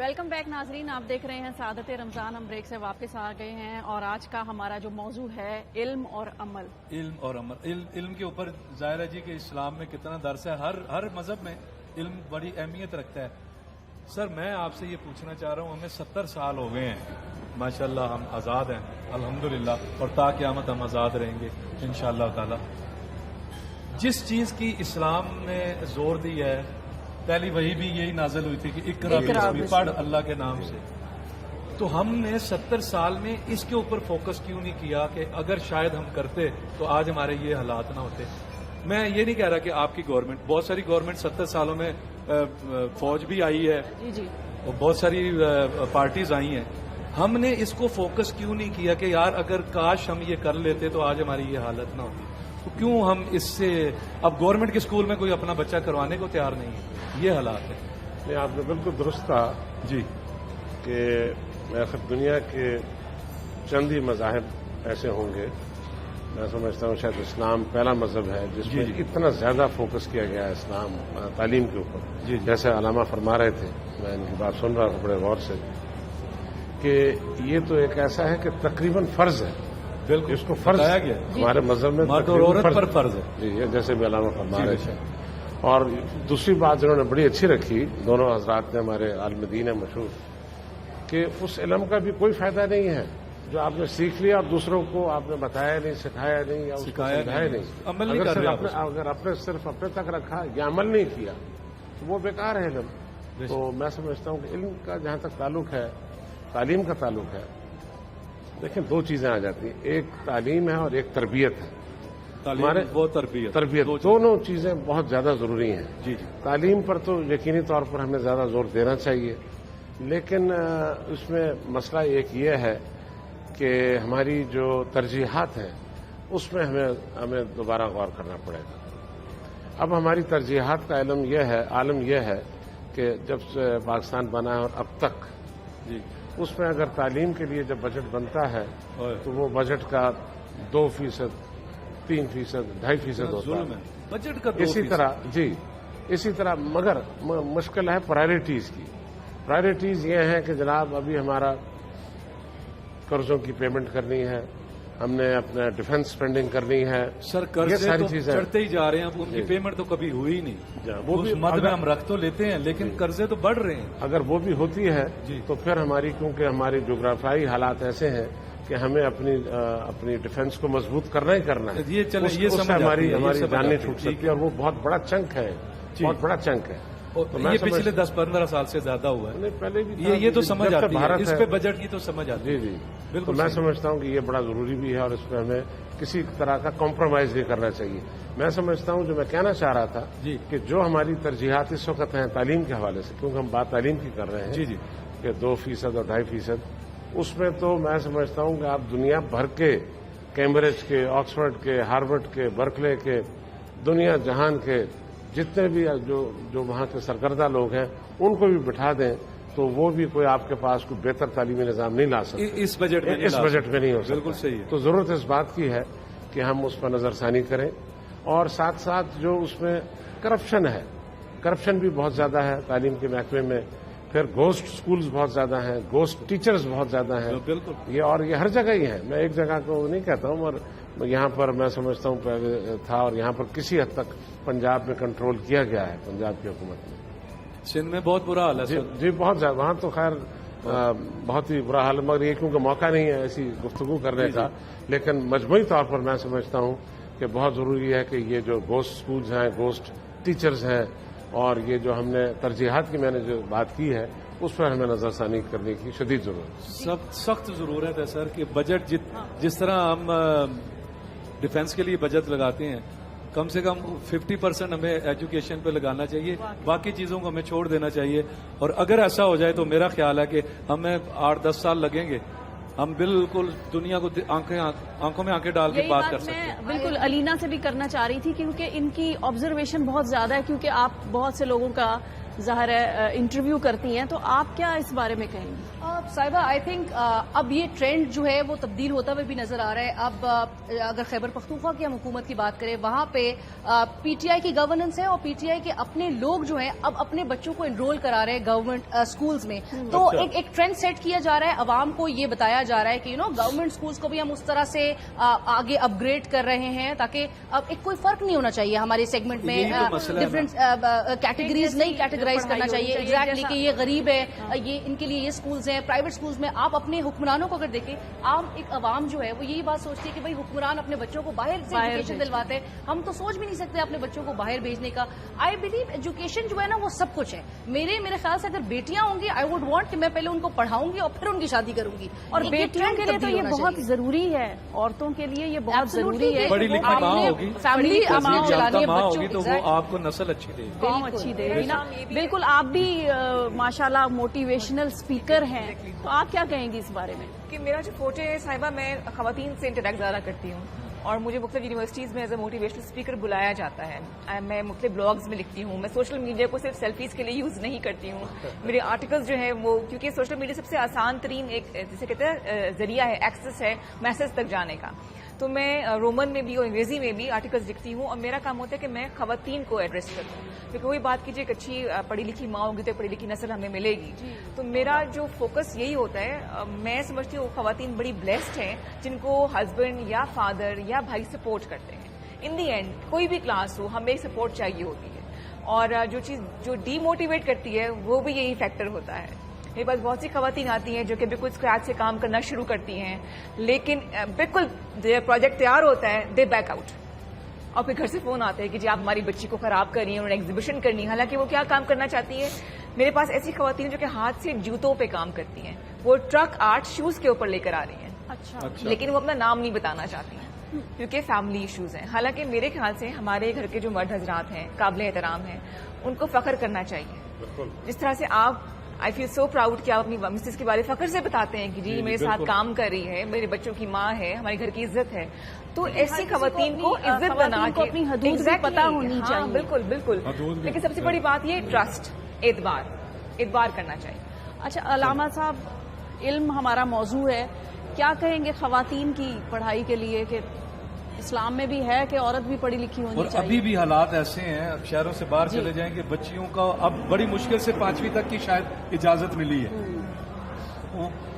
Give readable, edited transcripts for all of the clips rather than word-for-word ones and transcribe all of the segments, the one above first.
Welcome back ناظرین، آپ دیکھ رہے ہیں سعادت رمضان. ہم بریک سے واپس آ گئے ہیں اور آج کا ہمارا جو موضوع ہے علم اور عمل. علم کے اوپر ظاہر ہے جی کہ اسلام میں کتنا درس ہے. ہر مذہب میں علم بڑی اہمیت رکھتا ہے. سر میں آپ سے یہ پوچھنا چاہ رہا ہوں، ہمیں 70 سال ہو گئے ہیں ماشاءاللہ، ہم آزاد ہیں الحمدللہ، اور تا قیامت ہم آزاد رہیں گے انشاءاللہ تعالی. جس چیز کی اسلام نے زور دی ہے، پہلی وحی بھی یہی نازل ہوئی تھی کہ اقرا بسم پڑھ اللہ کے نام سے. تو ہم نے 70 سال میں اس کے اوپر فوکس کیوں نہیں کیا کہ اگر شاید ہم کرتے تو آج ہمارے یہ حالات نہ ہوتے. میں یہ نہیں کہہ رہا کہ آپ کی گورنمنٹ، بہت ساری گورنمنٹ 70 سالوں میں فوج بھی آئی ہے اور بہت ساری پارٹیز آئی ہیں. ہم نے اس کو فوکس کیوں نہیں کیا کہ یار اگر کاش ہم یہ کر لیتے تو آج ہماری یہ حالت نہ ہوتی. تو کیوں ہم اس سے اب گورنمنٹ کے اسکول میں کوئی اپنا بچہ کروانے کو تیار نہیں ہے. یہ حالات ہے. نہیں، آپ نے بالکل درست کہا جی کہ دنیا کے چند ہی مذاہب ایسے ہوں گے، میں سمجھتا ہوں شاید اسلام پہلا مذہب ہے جس میں اتنا زیادہ فوکس کیا گیا ہے اسلام تعلیم کے اوپر. جیسے علامہ فرما رہے تھے، میں ان کی بات سن رہا ہوں بڑے غور سے، کہ یہ تو ایک ایسا ہے کہ تقریباً فرض ہے. بالکل، اس کو فرض بتایا گیا ہمارے مذہب میں مرد اور عورت پر فرض ہے. جی، یہ جیسے بھی علامہ فرما رہے تھے. اور دوسری بات جنہوں نے بڑی اچھی رکھی دونوں حضرات نے، ہمارے عالم دین ہے مشہور، کہ اس علم کا بھی کوئی فائدہ نہیں ہے جو آپ نے سیکھ لیا اور دوسروں کو آپ نے بتایا نہیں، سکھایا نہیں یا سمجھایا نہیں. عمل نہیں کر رہے. اگر صرف اپنے تک رکھا یا عمل نہیں کیا تو وہ بیکار ہے علم. تو میں سمجھتا ہوں کہ علم کا جہاں تک تعلق ہے، تعلیم کا تعلق ہے، دیکھیں دو چیزیں آ جاتی ہیں، ایک تعلیم ہے اور ایک تربیت ہے. وہ تربیت دونوں چیزیں بہت زیادہ ضروری ہیں. جی تعلیم پر تو یقینی طور پر ہمیں زیادہ زور دینا چاہیے، لیکن اس میں مسئلہ ایک یہ ہے کہ ہماری جو ترجیحات ہیں اس میں ہمیں دوبارہ غور کرنا پڑے گا. اب ہماری ترجیحات کا عالم یہ ہے کہ جب سے پاکستان بنا ہے اور اب تک اس میں اگر تعلیم کے لیے جب بجٹ بنتا ہے تو وہ بجٹ کا 2%، 3%، 2.5% ہوتا ہے بجٹ کا. اسی طرح مگر مشکل ہے پرائرٹیز کی. پرائرٹیز یہ ہیں کہ جناب ابھی ہمارا قرضوں کی پیمنٹ کرنی ہے، ہم نے اپنا ڈیفنس سپینڈنگ کرنی ہے. سر قرضے تو چڑھتے ہی جا رہے ہیں، ان کی پیمنٹ تو کبھی ہوئی نہیں. وہ بھی مد میں ہم رکھ تو لیتے ہیں لیکن قرضے تو بڑھ رہے ہیں. اگر وہ بھی ہوتی ہے تو پھر کیونکہ ہماری جغرافیائی حالات ایسے ہیں کہ ہمیں اپنی ڈیفنس کو مضبوط کرنا ہی کرنا ہے. یہ ہماری جانیں چھوٹ سکتی ہے اور وہ بہت بڑا چنک ہے، بہت بڑا چنک ہے. یہ پچھلے 10-15 سال سے زیادہ ہوا ہے. پہلے بھی یہ تو سمجھ آتی ہے، اس پہ بجٹ کی تو سمجھ آتی ہے. جی بالکل. میں سمجھتا ہوں کہ یہ بڑا ضروری بھی ہے اور اس پہ ہمیں کسی طرح کا کمپرومائز نہیں کرنا چاہیے. میں سمجھتا ہوں جو میں کہنا چاہ رہا تھا کہ جو ہماری ترجیحات اس وقت ہیں تعلیم کے حوالے سے، کیونکہ ہم بات تعلیم کی کر رہے ہیں کہ 2% اور 2.5%، اس میں تو میں سمجھتا ہوں کہ آپ دنیا بھر کے، کیمبرج کے، آکسفورڈ کے، ہارورڈ کے، برکلے کے، دنیا جہان کے جتنے بھی جو وہاں کے سرکردہ لوگ ہیں ان کو بھی بٹھا دیں تو وہ بھی کوئی آپ کے پاس کوئی بہتر تعلیمی نظام نہیں لا سکتے اس بجٹ میں نہیں ہو سکتا. بالکل صحیح ہے. تو ضرورت اس بات کی ہے کہ ہم اس پر نظر ثانی کریں، اور ساتھ ساتھ جو اس میں کرپشن بھی بہت زیادہ ہے تعلیم کے محکمے میں. پھر گھوسٹ سکولز بہت زیادہ ہیں، گھوسٹ ٹیچرز بہت زیادہ ہیں. بالکل. یہ ہر جگہ ہی ہے. میں ایک جگہ کو نہیں کہتا ہوں، اور یہاں پر میں سمجھتا ہوں پہلے تھا اور یہاں پر کسی حد تک پنجاب میں کنٹرول کیا گیا ہے، پنجاب کی حکومت میں. سندھ میں بہت برا حال ہے. جی بہت زیادہ. وہاں تو خیر بہت ہی برا حال ہے، مگر یہ کیونکہ موقع نہیں ہے ایسی گفتگو کرنے کا. لیکن مجموعی طور پر میں سمجھتا ہوں کہ بہت ضروری ہے کہ یہ جو گھوسٹ سکولز ہیں، گھوسٹ ٹیچرز ہیں، اور یہ جو ہم نے ترجیحات کی میں نے جو بات کی ہے اس پر ہمیں نظر ثانی کرنے کی شدید ضرورت. سخت ضرورت ہے سر کہ بجٹ جس طرح ہم ڈیفنس کے لیے بجٹ لگاتے ہیں، کم سے کم 50% ہمیں ایجوکیشن پہ لگانا چاہیے، باقی چیزوں کو ہمیں چھوڑ دینا چاہیے. اور اگر ایسا ہو جائے تو میرا خیال ہے کہ ہمیں 8-10 سال لگیں گے، ہم بالکل دنیا کو آنکھوں میں آنکھیں ڈال کے بات کر سکتے ہیں. بالکل علینا سے بھی کرنا چاہ رہی تھی کیونکہ ان کی آبزرویشن بہت زیادہ ہے، کیونکہ آپ بہت سے لوگوں کا ظاہر ہے انٹرویو کرتی ہیں، تو آپ کیا اس بارے میں کہیں گی؟ صاحبہ آئی تھنک اب یہ ٹرینڈ جو ہے وہ تبدیل ہوتا ہوا بھی نظر آ رہا ہے. اب اگر خیبر پختونخوا کی ہم حکومت کی بات کریں, وہاں پہ پی ٹی آئی کی گورننس ہے اور پی ٹی آئی کے اپنے لوگ جو ہیں اب اپنے بچوں کو انرول کرا رہے ہیں گورنمنٹ اسکولز میں. تو ایک ٹرینڈ سیٹ کیا جا رہا ہے, عوام کو یہ بتایا جا رہا ہے کہ گورنمنٹ اسکولز کو بھی ہم اس طرح سے آگے اپ گریڈ کر رہے ہیں تاکہ اب ایک کوئی فرق نہیں ہونا چاہیے ہمارے سیگمنٹ میں, ڈفرینٹ کیٹیگریز نہیں کیٹیگرائز کرنا چاہیے ایگزیکٹلی کہ یہ غریب ہے, یہ ان کے لیے یہ اسکولز ہیں. پرائیویٹ اسکولز میں آپ اپنے حکمرانوں کو اگر دیکھیں, عام ایک عوام جو ہے وہ یہی بات سوچتی ہے کہ بھائی حکمران اپنے بچوں کو باہر سے ایجوکیشن دلواتے ہیں, ہم تو سوچ بھی نہیں سکتے اپنے بچوں کو باہر بھیجنے کا. آئی بلیو ایجوکیشن جو ہے نا وہ سب کچھ ہے. میرے خیال سے اگر بیٹیاں ہوں گی, آئی وڈ وانٹ کہ میں پہلے ان کو پڑھاؤں گی اور پھر ان کی شادی کروں گی. اور بیٹیوں کے لیے تو یہ بہت ضروری ہے, عورتوں کے لیے یہ بہت ضروری ہے. بڑی لکھی ماں ہوگی, فیملی چلانی ماں ہوگی تو وہ آپ کو نسل اچھی دے گی, قوم اچھی دے گی نا. بالکل, آپ بھی ماشاءاللہ موٹیویشنل اسپیکر ہیں, تو آپ کیا کہیں گی اس بارے میں؟ کہ میرا جو فوٹو ہے صاحبہ, میں خواتین سے انٹریکٹ زیادہ کرتی ہوں اور مجھے مختلف یونیورسٹیز میں ایز اے موٹیویشنل اسپیکر بلایا جاتا ہے. میں مختلف بلاگز میں لکھتی ہوں. میں سوشل میڈیا کو صرف سیلفیز کے لیے یوز نہیں کرتی ہوں. میرے آرٹیکلز جو ہیں وہ, کیونکہ سوشل میڈیا سب سے آسان ترین ایک جسے کہتے ہیں ذریعہ ہے, ایکسس ہے میسج تک جانے کا. تو میں رومن میں بھی اور انگریزی میں بھی آرٹیکلز لکھتی ہوں اور میرا کام ہوتا ہے کہ میں خواتین کو ایڈریس کرتی ہوں. کیونکہ وہی بات کیجیے, ایک اچھی پڑھی لکھی ماں ہوگی تو پڑھی لکھی نسل ہمیں ملے گی. تو میرا جو فوکس یہی ہوتا ہے, میں سمجھتی ہوں خواتین بڑی بلیسڈ ہیں جن کو ہسبینڈ یا فادر یا بھائی سپورٹ کرتے ہیں. ان دی اینڈ کوئی بھی کلاس ہو, ہمیں سپورٹ چاہیے ہوتی ہے. اور جو چیز جو ڈی موٹیویٹ کرتی ہے وہ بھی یہی فیکٹر ہوتا ہے. میرے پاس بہت سی خواتین آتی ہیں جو کہ بالکل اسکریچ سے کام کرنا شروع کرتی ہیں, لیکن بالکل پروجیکٹ تیار ہوتا ہے دے بیک آؤٹ, اور پھر گھر سے فون آتے ہیں کہ جی آپ ہماری بچی کو خراب کر رہی ہیں, انہوں نے ایگزیبیشن کرنی ہے. حالانکہ وہ کیا کام کرنا چاہتی ہے. میرے پاس ایسی خواتین جو کہ ہاتھ سے جوتوں پہ کام کرتی ہیں, وہ ٹرک آرٹ شوز کے اوپر لے کر آ رہی ہیں. اچھا. لیکن وہ اپنا نام نہیں بتانا چاہتی ہیں کیونکہ فیملی ایشوز ہیں. حالانکہ میرے خیال سے ہمارے گھر کے جو مرد حضرات ہیں قابل احترام ہیں, ان کو فخر کرنا چاہیے. جس طرح سے آپ, آئی فیل سو پراؤڈ کہ آپ اپنی مسز کے بارے فخر سے بتاتے ہیں کہ جی میرے ساتھ کام کر رہی ہے, میرے بچوں کی ماں ہے, ہمارے گھر کی عزت ہے. تو ایسی خواتین کو عزت بنا کے اپنی حدود بھی پتہ ہونی چاہیے. بالکل بالکل. لیکن سب سے بڑی بات یہ ٹرسٹ, اعتبار کرنا چاہیے. اچھا علامہ صاحب, علم ہمارا موضوع ہے, کیا کہیں گے خواتین کی پڑھائی کے لیے کہ اسلام میں بھی ہے کہ عورت بھی پڑھی لکھی ہونی چاہیے؟ اور ابھی بھی حالات ایسے ہیں, اب شہروں سے باہر چلے جائیں کہ بچیوں کا اب بڑی مشکل سے 5ویں تک کی شاید اجازت ملی ہے.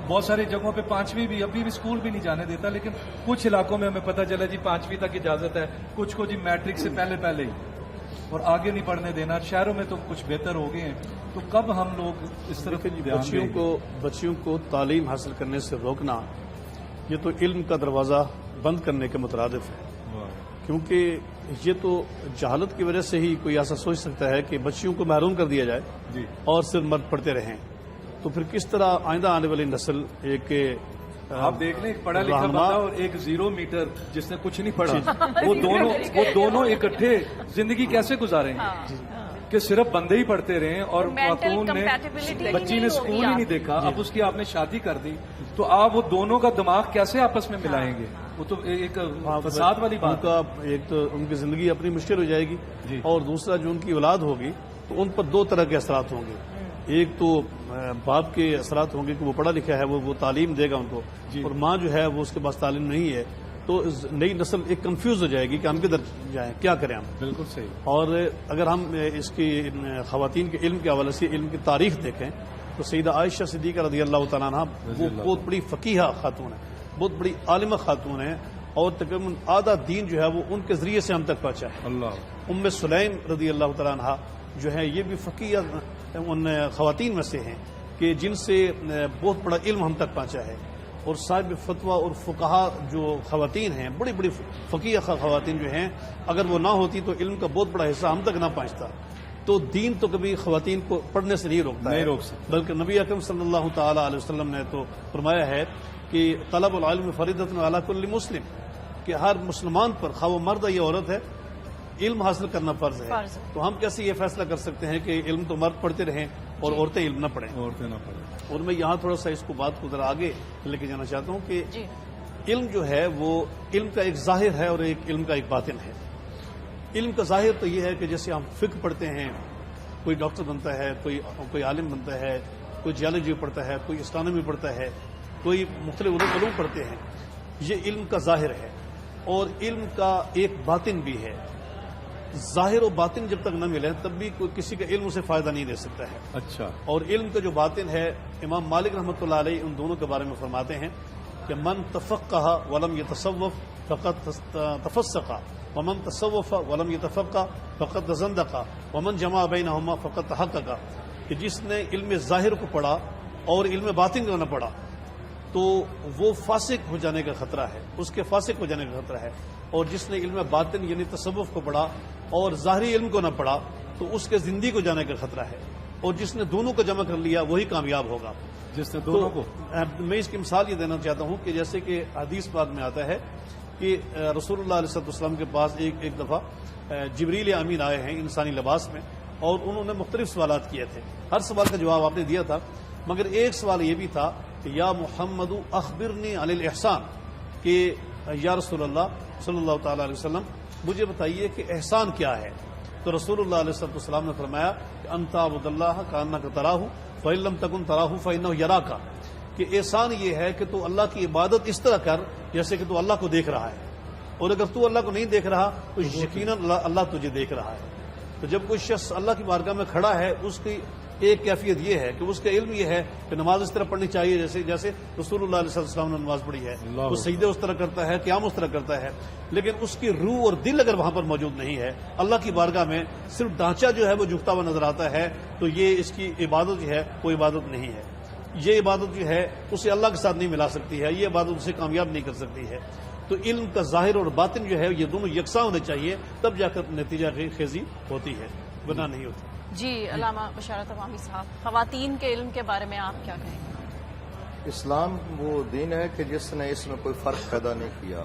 بہت ساری جگہوں پہ 5ویں بھی ابھی بھی اسکول بھی نہیں جانے دیتا, لیکن کچھ علاقوں میں ہمیں پتہ چلا جی 5ویں تک اجازت ہے, کچھ کو جی میٹرک سے پہلے ہی, اور آگے نہیں پڑھنے دینا. شہروں میں تو کچھ بہتر ہو گئے ہیں. تو کب ہم لوگ اس طرح بچیوں کو تعلیم حاصل کرنے سے روکنا, یہ تو علم کا دروازہ بند کرنے کے مترادف ہے. کیونکہ یہ تو جہالت کی وجہ سے ہی کوئی ایسا سوچ سکتا ہے کہ بچیوں کو محروم کر دیا جائے اور صرف مرد پڑھتے رہیں. تو پھر کس طرح آئندہ آنے والی نسل ایک آپ دیکھ لیں, ایک پڑھا لکھا بندہ اور ایک 0 میٹر جس نے کچھ نہیں پڑھا, وہ دونوں اکٹھے زندگی کیسے گزاریں گے؟ کہ صرف بندے ہی پڑھتے رہے اور خاتون نے, بچی نے اسکول ہی نہیں دیکھا, اب اس کی آپ نے شادی کر دی, تو آپ وہ دونوں کا دماغ کیسے آپس میں ملائیں گے؟ وہ تو ایک فساد والی بات. ایک تو ان کی زندگی اپنی مشکل ہو جائے گی, اور دوسرا جو ان کی اولاد ہوگی تو ان پر 2 طرح کے اثرات ہوں گے. ایک تو باپ کے اثرات ہوں گے کہ وہ پڑھا لکھا ہے, وہ تعلیم دے گا ان کو, اور ماں جو ہے وہ اس کے پاس تعلیم نہیں ہے, تو نئی نسل ایک کنفیوز ہو جائے گی کہ ہم کدھر جائیں, کیا کریں ہم. بالکل صحیح. اور اگر ہم اس کی خواتین کے علم کے حوالے سے علم کی تاریخ دیکھیں تو سیدہ عائشہ صدیقہ رضی اللہ تعالیٰ عنہ وہ بہت بڑی فقیہ خاتون ہے, بہت بڑی عالمہ خاتون ہے, اور تقریباً آدھا دین جو ہے وہ ان کے ذریعے سے ہم تک پہنچا ہے. ام سلیم رضی اللہ تعالیٰ عنہ جو ہے یہ بھی فقیہ ان خواتین میں سے ہیں کہ جن سے بہت بڑا علم ہم تک پہنچا ہے. اور صاحب فتویٰ اور فقہا جو خواتین ہیں, بڑی بڑی فقیہ خواتین جو ہیں, اگر وہ نہ ہوتی تو علم کا بہت بڑا حصہ ہم تک نہ پہنچتا. تو دین تو کبھی خواتین کو پڑھنے سے نہیں روکتا ہے, بلکہ نبی اکرم صلی اللہ تعالی علیہ وسلم نے تو فرمایا ہے کہ طلب العلم فریضۃ علی کل مسلم, کہ ہر مسلمان پر, خواہ وہ مرد یا عورت ہے, علم حاصل کرنا فرض ہے. تو ہم کیسے یہ فیصلہ کر سکتے ہیں کہ علم تو مرد پڑھتے رہیں اور عورتیں علم نہ پڑھیں؟ اور میں یہاں تھوڑا سا اس کو بات کو ذرا آگے لے کے جانا چاہتا ہوں کہ علم جو ہے وہ علم کا ایک ظاہر ہے اور ایک علم کا ایک باطن ہے. علم کا ظاہر تو یہ ہے کہ جیسے ہم فقہ پڑھتے ہیں, کوئی ڈاکٹر بنتا ہے, کوئی عالم بنتا ہے, کوئی جیولوجی پڑھتا ہے، کوئی اسٹرانومی پڑھتا ہے، کوئی مختلف علوم پڑھتے ہیں. یہ علم کا ظاہر ہے، اور علم کا ایک باطن بھی ہے. ظاہر و باطن جب تک نہ ملے تب بھی کوئی کسی کا علم اسے فائدہ نہیں دے سکتا ہے. اچھا. اور علم کا جو باطن ہے، امام مالک رحمۃ اللہ علیہ ان دونوں کے بارے میں فرماتے ہیں کہ من تفقہ ولم یتصوف فقط تفسقہ، ومن تصوف ولم یتفقہ فقط تزندقہ، ومن جمع بینہما فقط تحققہ. کہ جس نے علم ظاہر کو پڑھا اور علم باطن کو نہ پڑھا تو وہ فاسق ہو جانے کا خطرہ ہے، اس کے فاسق ہو جانے کا خطرہ ہے. اور جس نے علم باطن یعنی تصوف کو پڑھا اور ظاہری علم کو نہ پڑھا تو اس کے زندگی کو جانے کا خطرہ ہے. اور جس نے دونوں کو جمع کر لیا وہی کامیاب ہوگا. جس نے دونوں کو، میں اس کی مثال یہ دینا چاہتا ہوں کہ جیسے کہ حدیث پاک میں آتا ہے کہ رسول اللہ علیہ وسلم کے پاس ایک دفعہ جبریل امین آئے ہیں انسانی لباس میں، اور انہوں نے مختلف سوالات کیے تھے. ہر سوال کا جواب آپ نے دیا تھا، مگر ایک سوال یہ بھی تھا کہ یا محمد اخبرنی عن الاحسان، کہ یا رسول اللہ صلی اللہ تعالی علیہ وسلم مجھے بتائیے کہ احسان کیا ہے. تو رسول اللہ علیہ السلام نے فرمایا کہ انت عبد اللہ کانک تراہ فإن لم تکن تراہ فإنہ یراک، کہ احسان یہ ہے کہ تو اللہ کی عبادت اس طرح کر جیسے کہ تو اللہ کو دیکھ رہا ہے، اور اگر تو اللہ کو نہیں دیکھ رہا تو یقیناً اللہ تجھے دیکھ رہا ہے. تو جب کوئی شخص اللہ کی بارگاہ میں کھڑا ہے اس کی ایک کیفیت یہ ہے کہ اس کا علم یہ ہے کہ نماز اس طرح پڑھنی چاہیے جیسے رسول اللہ علیہ وسلم نے نماز پڑھی ہے، وہ سجدے اس طرح کرتا ہے، قیام اس طرح کرتا ہے، لیکن اس کی روح اور دل اگر وہاں پر موجود نہیں ہے، اللہ کی بارگاہ میں صرف ڈھانچہ جو ہے وہ جھکتا ہوا نظر آتا ہے، تو یہ اس کی عبادت جو ہے وہ عبادت نہیں ہے. یہ عبادت جو ہے اسے اللہ کے ساتھ نہیں ملا سکتی ہے، یہ عبادت اسے کامیاب نہیں کر سکتی ہے. تو علم کا ظاہر اور باطن جو ہے یہ دونوں یکساں ہونے چاہیے، تب جا کر نتیجہ خیزی ہوتی ہے، ورنہ نہیں ہوتی. جی علامہ بشارت عوامی صاحب، خواتین کے علم کے بارے میں آپ کیا کہیں گے؟ اسلام وہ دین ہے کہ جس نے اس میں کوئی فرق پیدا نہیں کیا.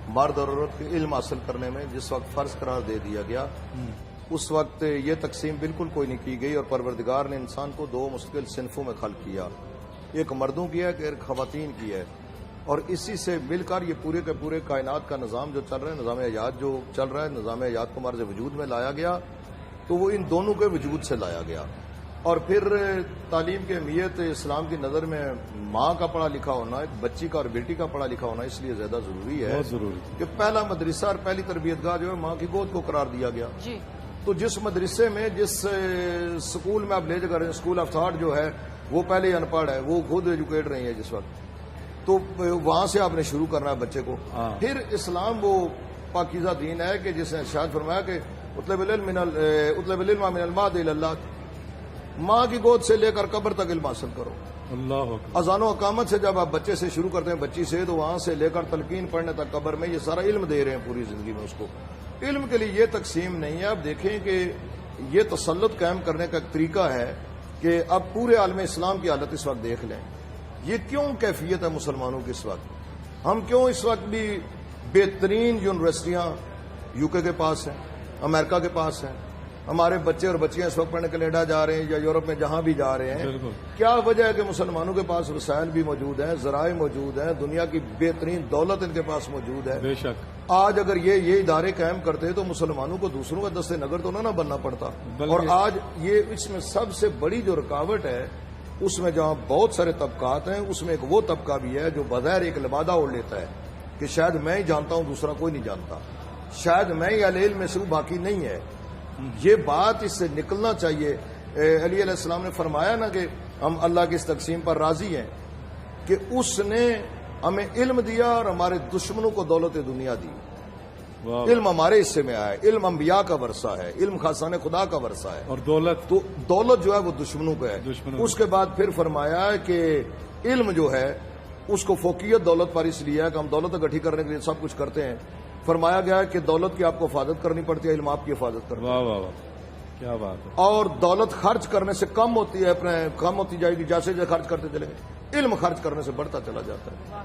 مرد اور عورت کے علم حاصل کرنے میں جس وقت فرض قرار دے دیا گیا اس وقت یہ تقسیم بالکل کوئی نہیں کی گئی، اور پروردگار نے انسان کو دو مستقل صنفوں میں خلق کیا، ایک مردوں کی ہے کہ ایک خواتین کی ہے. اور اسی سے مل کر یہ پورے کے پورے کائنات کا نظام جو چل رہا ہے، نظام حیات جو چل رہا ہے، نظام حیات کو مرز وجود میں لایا گیا تو وہ ان دونوں کے وجود سے لایا گیا. اور پھر تعلیم کی اہمیت اسلام کی نظر میں ماں کا پڑھا لکھا ہونا، ایک بچی کا اور بیٹی کا پڑھا لکھا ہونا اس لیے زیادہ ضروری ہے، بہت ضروری کہ پہلا مدرسہ اور پہلی تربیت گاہ جو ہے ماں کی گود کو قرار دیا گیا. جی. تو جس مدرسے میں جس سکول میں آپ لے جا رہے ہیں، اسکول آف تھاٹ جو ہے وہ پہلے ان پڑھ ہے، وہ خود ایجوکیٹ رہی ہے جس وقت، تو وہاں سے آپ نے شروع کرنا ہے بچے کو. پھر اسلام وہ پاکیزہ دین ہے کہ جس نے ارشاد فرمایا کہ اطلب العلم من المہد الی اللات، ماں کی گود سے لے کر قبر تک علم حاصل کرو. اللہ اذان و اقامت سے جب آپ بچے سے شروع کرتے ہیں، بچی سے، تو وہاں سے لے کر تلقین پڑھنے تک قبر میں یہ سارا علم دے رہے ہیں پوری زندگی میں اس کو. علم کے لیے یہ تقسیم نہیں ہے. آپ دیکھیں کہ یہ تسلط قائم کرنے کا ایک طریقہ ہے کہ اب پورے عالم اسلام کی حالت اس وقت دیکھ لیں. یہ کیوں کیفیت ہے مسلمانوں کی اس وقت؟ ہم کیوں اس وقت بھی بہترین یونیورسٹیاں یو کے پاس ہیں، امریکہ کے پاس ہیں، ہمارے بچے اور بچیاں اس وقت پڑھنے کینیڈا جا رہے ہیں یا یورپ میں جہاں بھی جا رہے ہیں؟ کیا وجہ ہے کہ مسلمانوں کے پاس وسائل بھی موجود ہیں، ذرائع موجود ہیں، دنیا کی بہترین دولت ان کے پاس موجود ہے. بے شک. آج اگر یہ ادارے قائم کرتے تو مسلمانوں کو دوسروں کا دست نگر تو نہ بننا پڑتا. اور آج یہ اس میں سب سے بڑی جو رکاوٹ ہے، اس میں جہاں بہت سارے طبقات ہیں، اس میں ایک وہ طبقہ بھی ہے جو بظاہر ایک لبادہ اوڑھ لیتا ہے کہ شاید میں ہی جانتا ہوں، دوسرا کوئی نہیں جانتا، شاید میں ہی اہل علم میں سے باقی نہیں ہے. یہ بات اس سے نکلنا چاہیے. علی علیہ السلام نے فرمایا نا کہ ہم اللہ کی اس تقسیم پر راضی ہیں کہ اس نے ہمیں علم دیا اور ہمارے دشمنوں کو دولت دنیا دی. علم ہمارے حصے میں آیا، علم انبیاء کا ورثہ ہے، علم خاصان خدا کا ورثہ ہے. اور دولت جو ہے وہ دشمنوں کو ہے. اس کے بعد پھر فرمایا کہ علم جو ہے اس کو فوقیت دولت پر اس لیے ہے کہ ہم دولت اکٹھی کرنے کے لیے سب کچھ کرتے ہیں. فرمایا گیا ہے کہ دولت کی آپ کو حفاظت کرنی پڑتی ہے، علم آپ کی حفاظت کرنی ہے. واہ واہ واہ، کیا بات ہے. اور دولت خرچ کرنے سے کم ہوتی ہے، کم ہوتی جائے گی جیسے جیسے خرچ کرتے چلیں گے. علم خرچ کرنے سے بڑھتا چلا جاتا ہے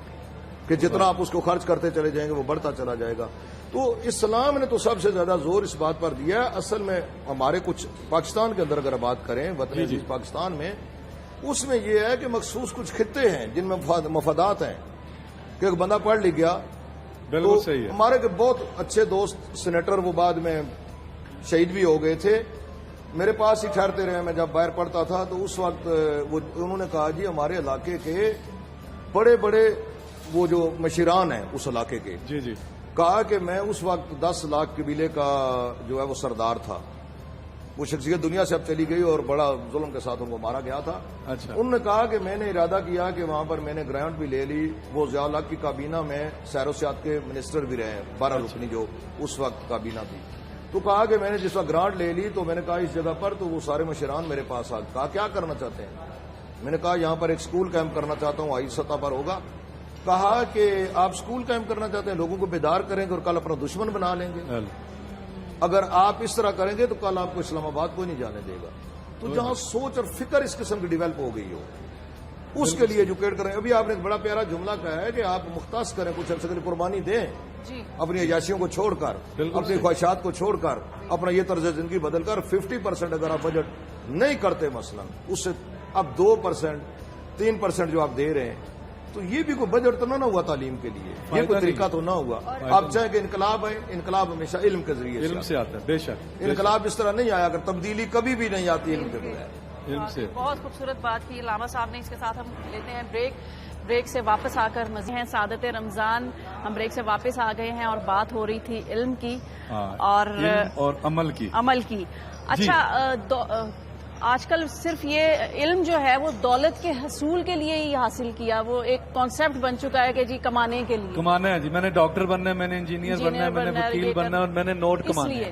کہ جتنا آپ اس کو خرچ کرتے چلے جائیں گے وہ بڑھتا چلا جائے گا. تو اسلام نے تو سب سے زیادہ زور اس بات پر دیا ہے. اصل میں ہمارے کچھ پاکستان کے اندر اگر بات کریں، وطن عزیز پاکستان میں، اس میں یہ ہے کہ مخصوص کچھ خطے ہیں جن میں مفادات ہیں کہ ایک بندہ پڑھ لکھ گیا. بالکل صحیح ہے. ہمارے کے بہت اچھے دوست سینیٹر وہ بعد میں شہید بھی ہو گئے تھے، میرے پاس ہی ٹھہرتے رہے. میں جب باہر پڑھتا تھا تو اس وقت انہوں نے کہا جی ہمارے علاقے کے بڑے بڑے وہ جو مشیران ہیں اس علاقے کے, جی جی, کہا کہ میں اس وقت 10 لاکھ قبیلے کا جو ہے وہ سردار تھا. وہ شخصیت دنیا سے اب چلی گئی اور بڑا ظلم کے ساتھ ان کو مارا گیا تھا. اچھا, انہوں نے کہا کہ میں نے ارادہ کیا کہ وہاں پر میں نے گرانٹ بھی لے لی. وہ ضیاء الحق کی کابینہ میں سیر و سیاحت کے منسٹر بھی رہے, 12 رکنی جو اس وقت کابینہ تھی. تو کہا کہ میں نے جس وقت گرانٹ لے لی تو میں نے کہا اس جگہ پر, تو وہ سارے مشیران میرے پاس آ. کہا کیا کرنا چاہتے ہیں؟ میں نے کہا یہاں پر ایک سکول قائم کرنا چاہتا ہوں, ہائی سطح پر ہوگا. کہا کہ آپ سکول قائم کرنا چاہتے ہیں, لوگوں کو بیدار کریں گے اور کل اپنا دشمن بنا لیں گے. اگر آپ اس طرح کریں گے تو کل آپ کو اسلام آباد کوئی نہیں جانے دے گا. تو جہاں سوچ اور فکر اس قسم کی ڈیولپ ہو گئی ہو, اس کے لیے ایجوکیٹ کریں. ابھی آپ نے ایک بڑا پیارا جملہ کہا ہے کہ آپ مختص کریں, کچھ عرصے کے لیے قربانی دیں اپنی عیاشیوں کو چھوڑ کر, اپنی خواہشات کو چھوڑ کر, اپنا یہ طرز زندگی بدل کر 50% اگر آپ بجٹ نہیں کرتے مثلا, اس سے اب 2% 3% جو آپ دے رہے ہیں, تو یہ بھی کوئی بجٹ تو نہ ہوا تعلیم کے لیے, یہ کوئی طریقہ تو نہ ہوا. آپ چاہیں کہ انقلاب ہے, انقلاب ہمیشہ علم کے ذریعے علم سے آتا ہے. بے شک, انقلاب اس طرح نہیں آیا, اگر تبدیلی کبھی بھی نہیں آتی علم کے بغیر. علم سے. بہت خوبصورت بات کی علامہ صاحب نے. اس کے ساتھ ہم لیتے ہیں بریک سے واپس آ کر مزید ہیں سعادت رمضان. ہم بریک سے واپس آ گئے ہیں اور بات ہو رہی تھی علم کی اور عمل کی. اچھا, آج کل صرف یہ علم جو ہے وہ دولت کے حصول کے لیے ہی حاصل کیا, وہ ایک کانسیپٹ بن چکا ہے کہ جی کمانے کے لیے کمانا ہے. جی میں نے ڈاکٹر بننا ہے, میں نے انجینئر بننا ہے, میں نے وکیل بننا ہے, اور میں نے نوٹ کمانا ہے.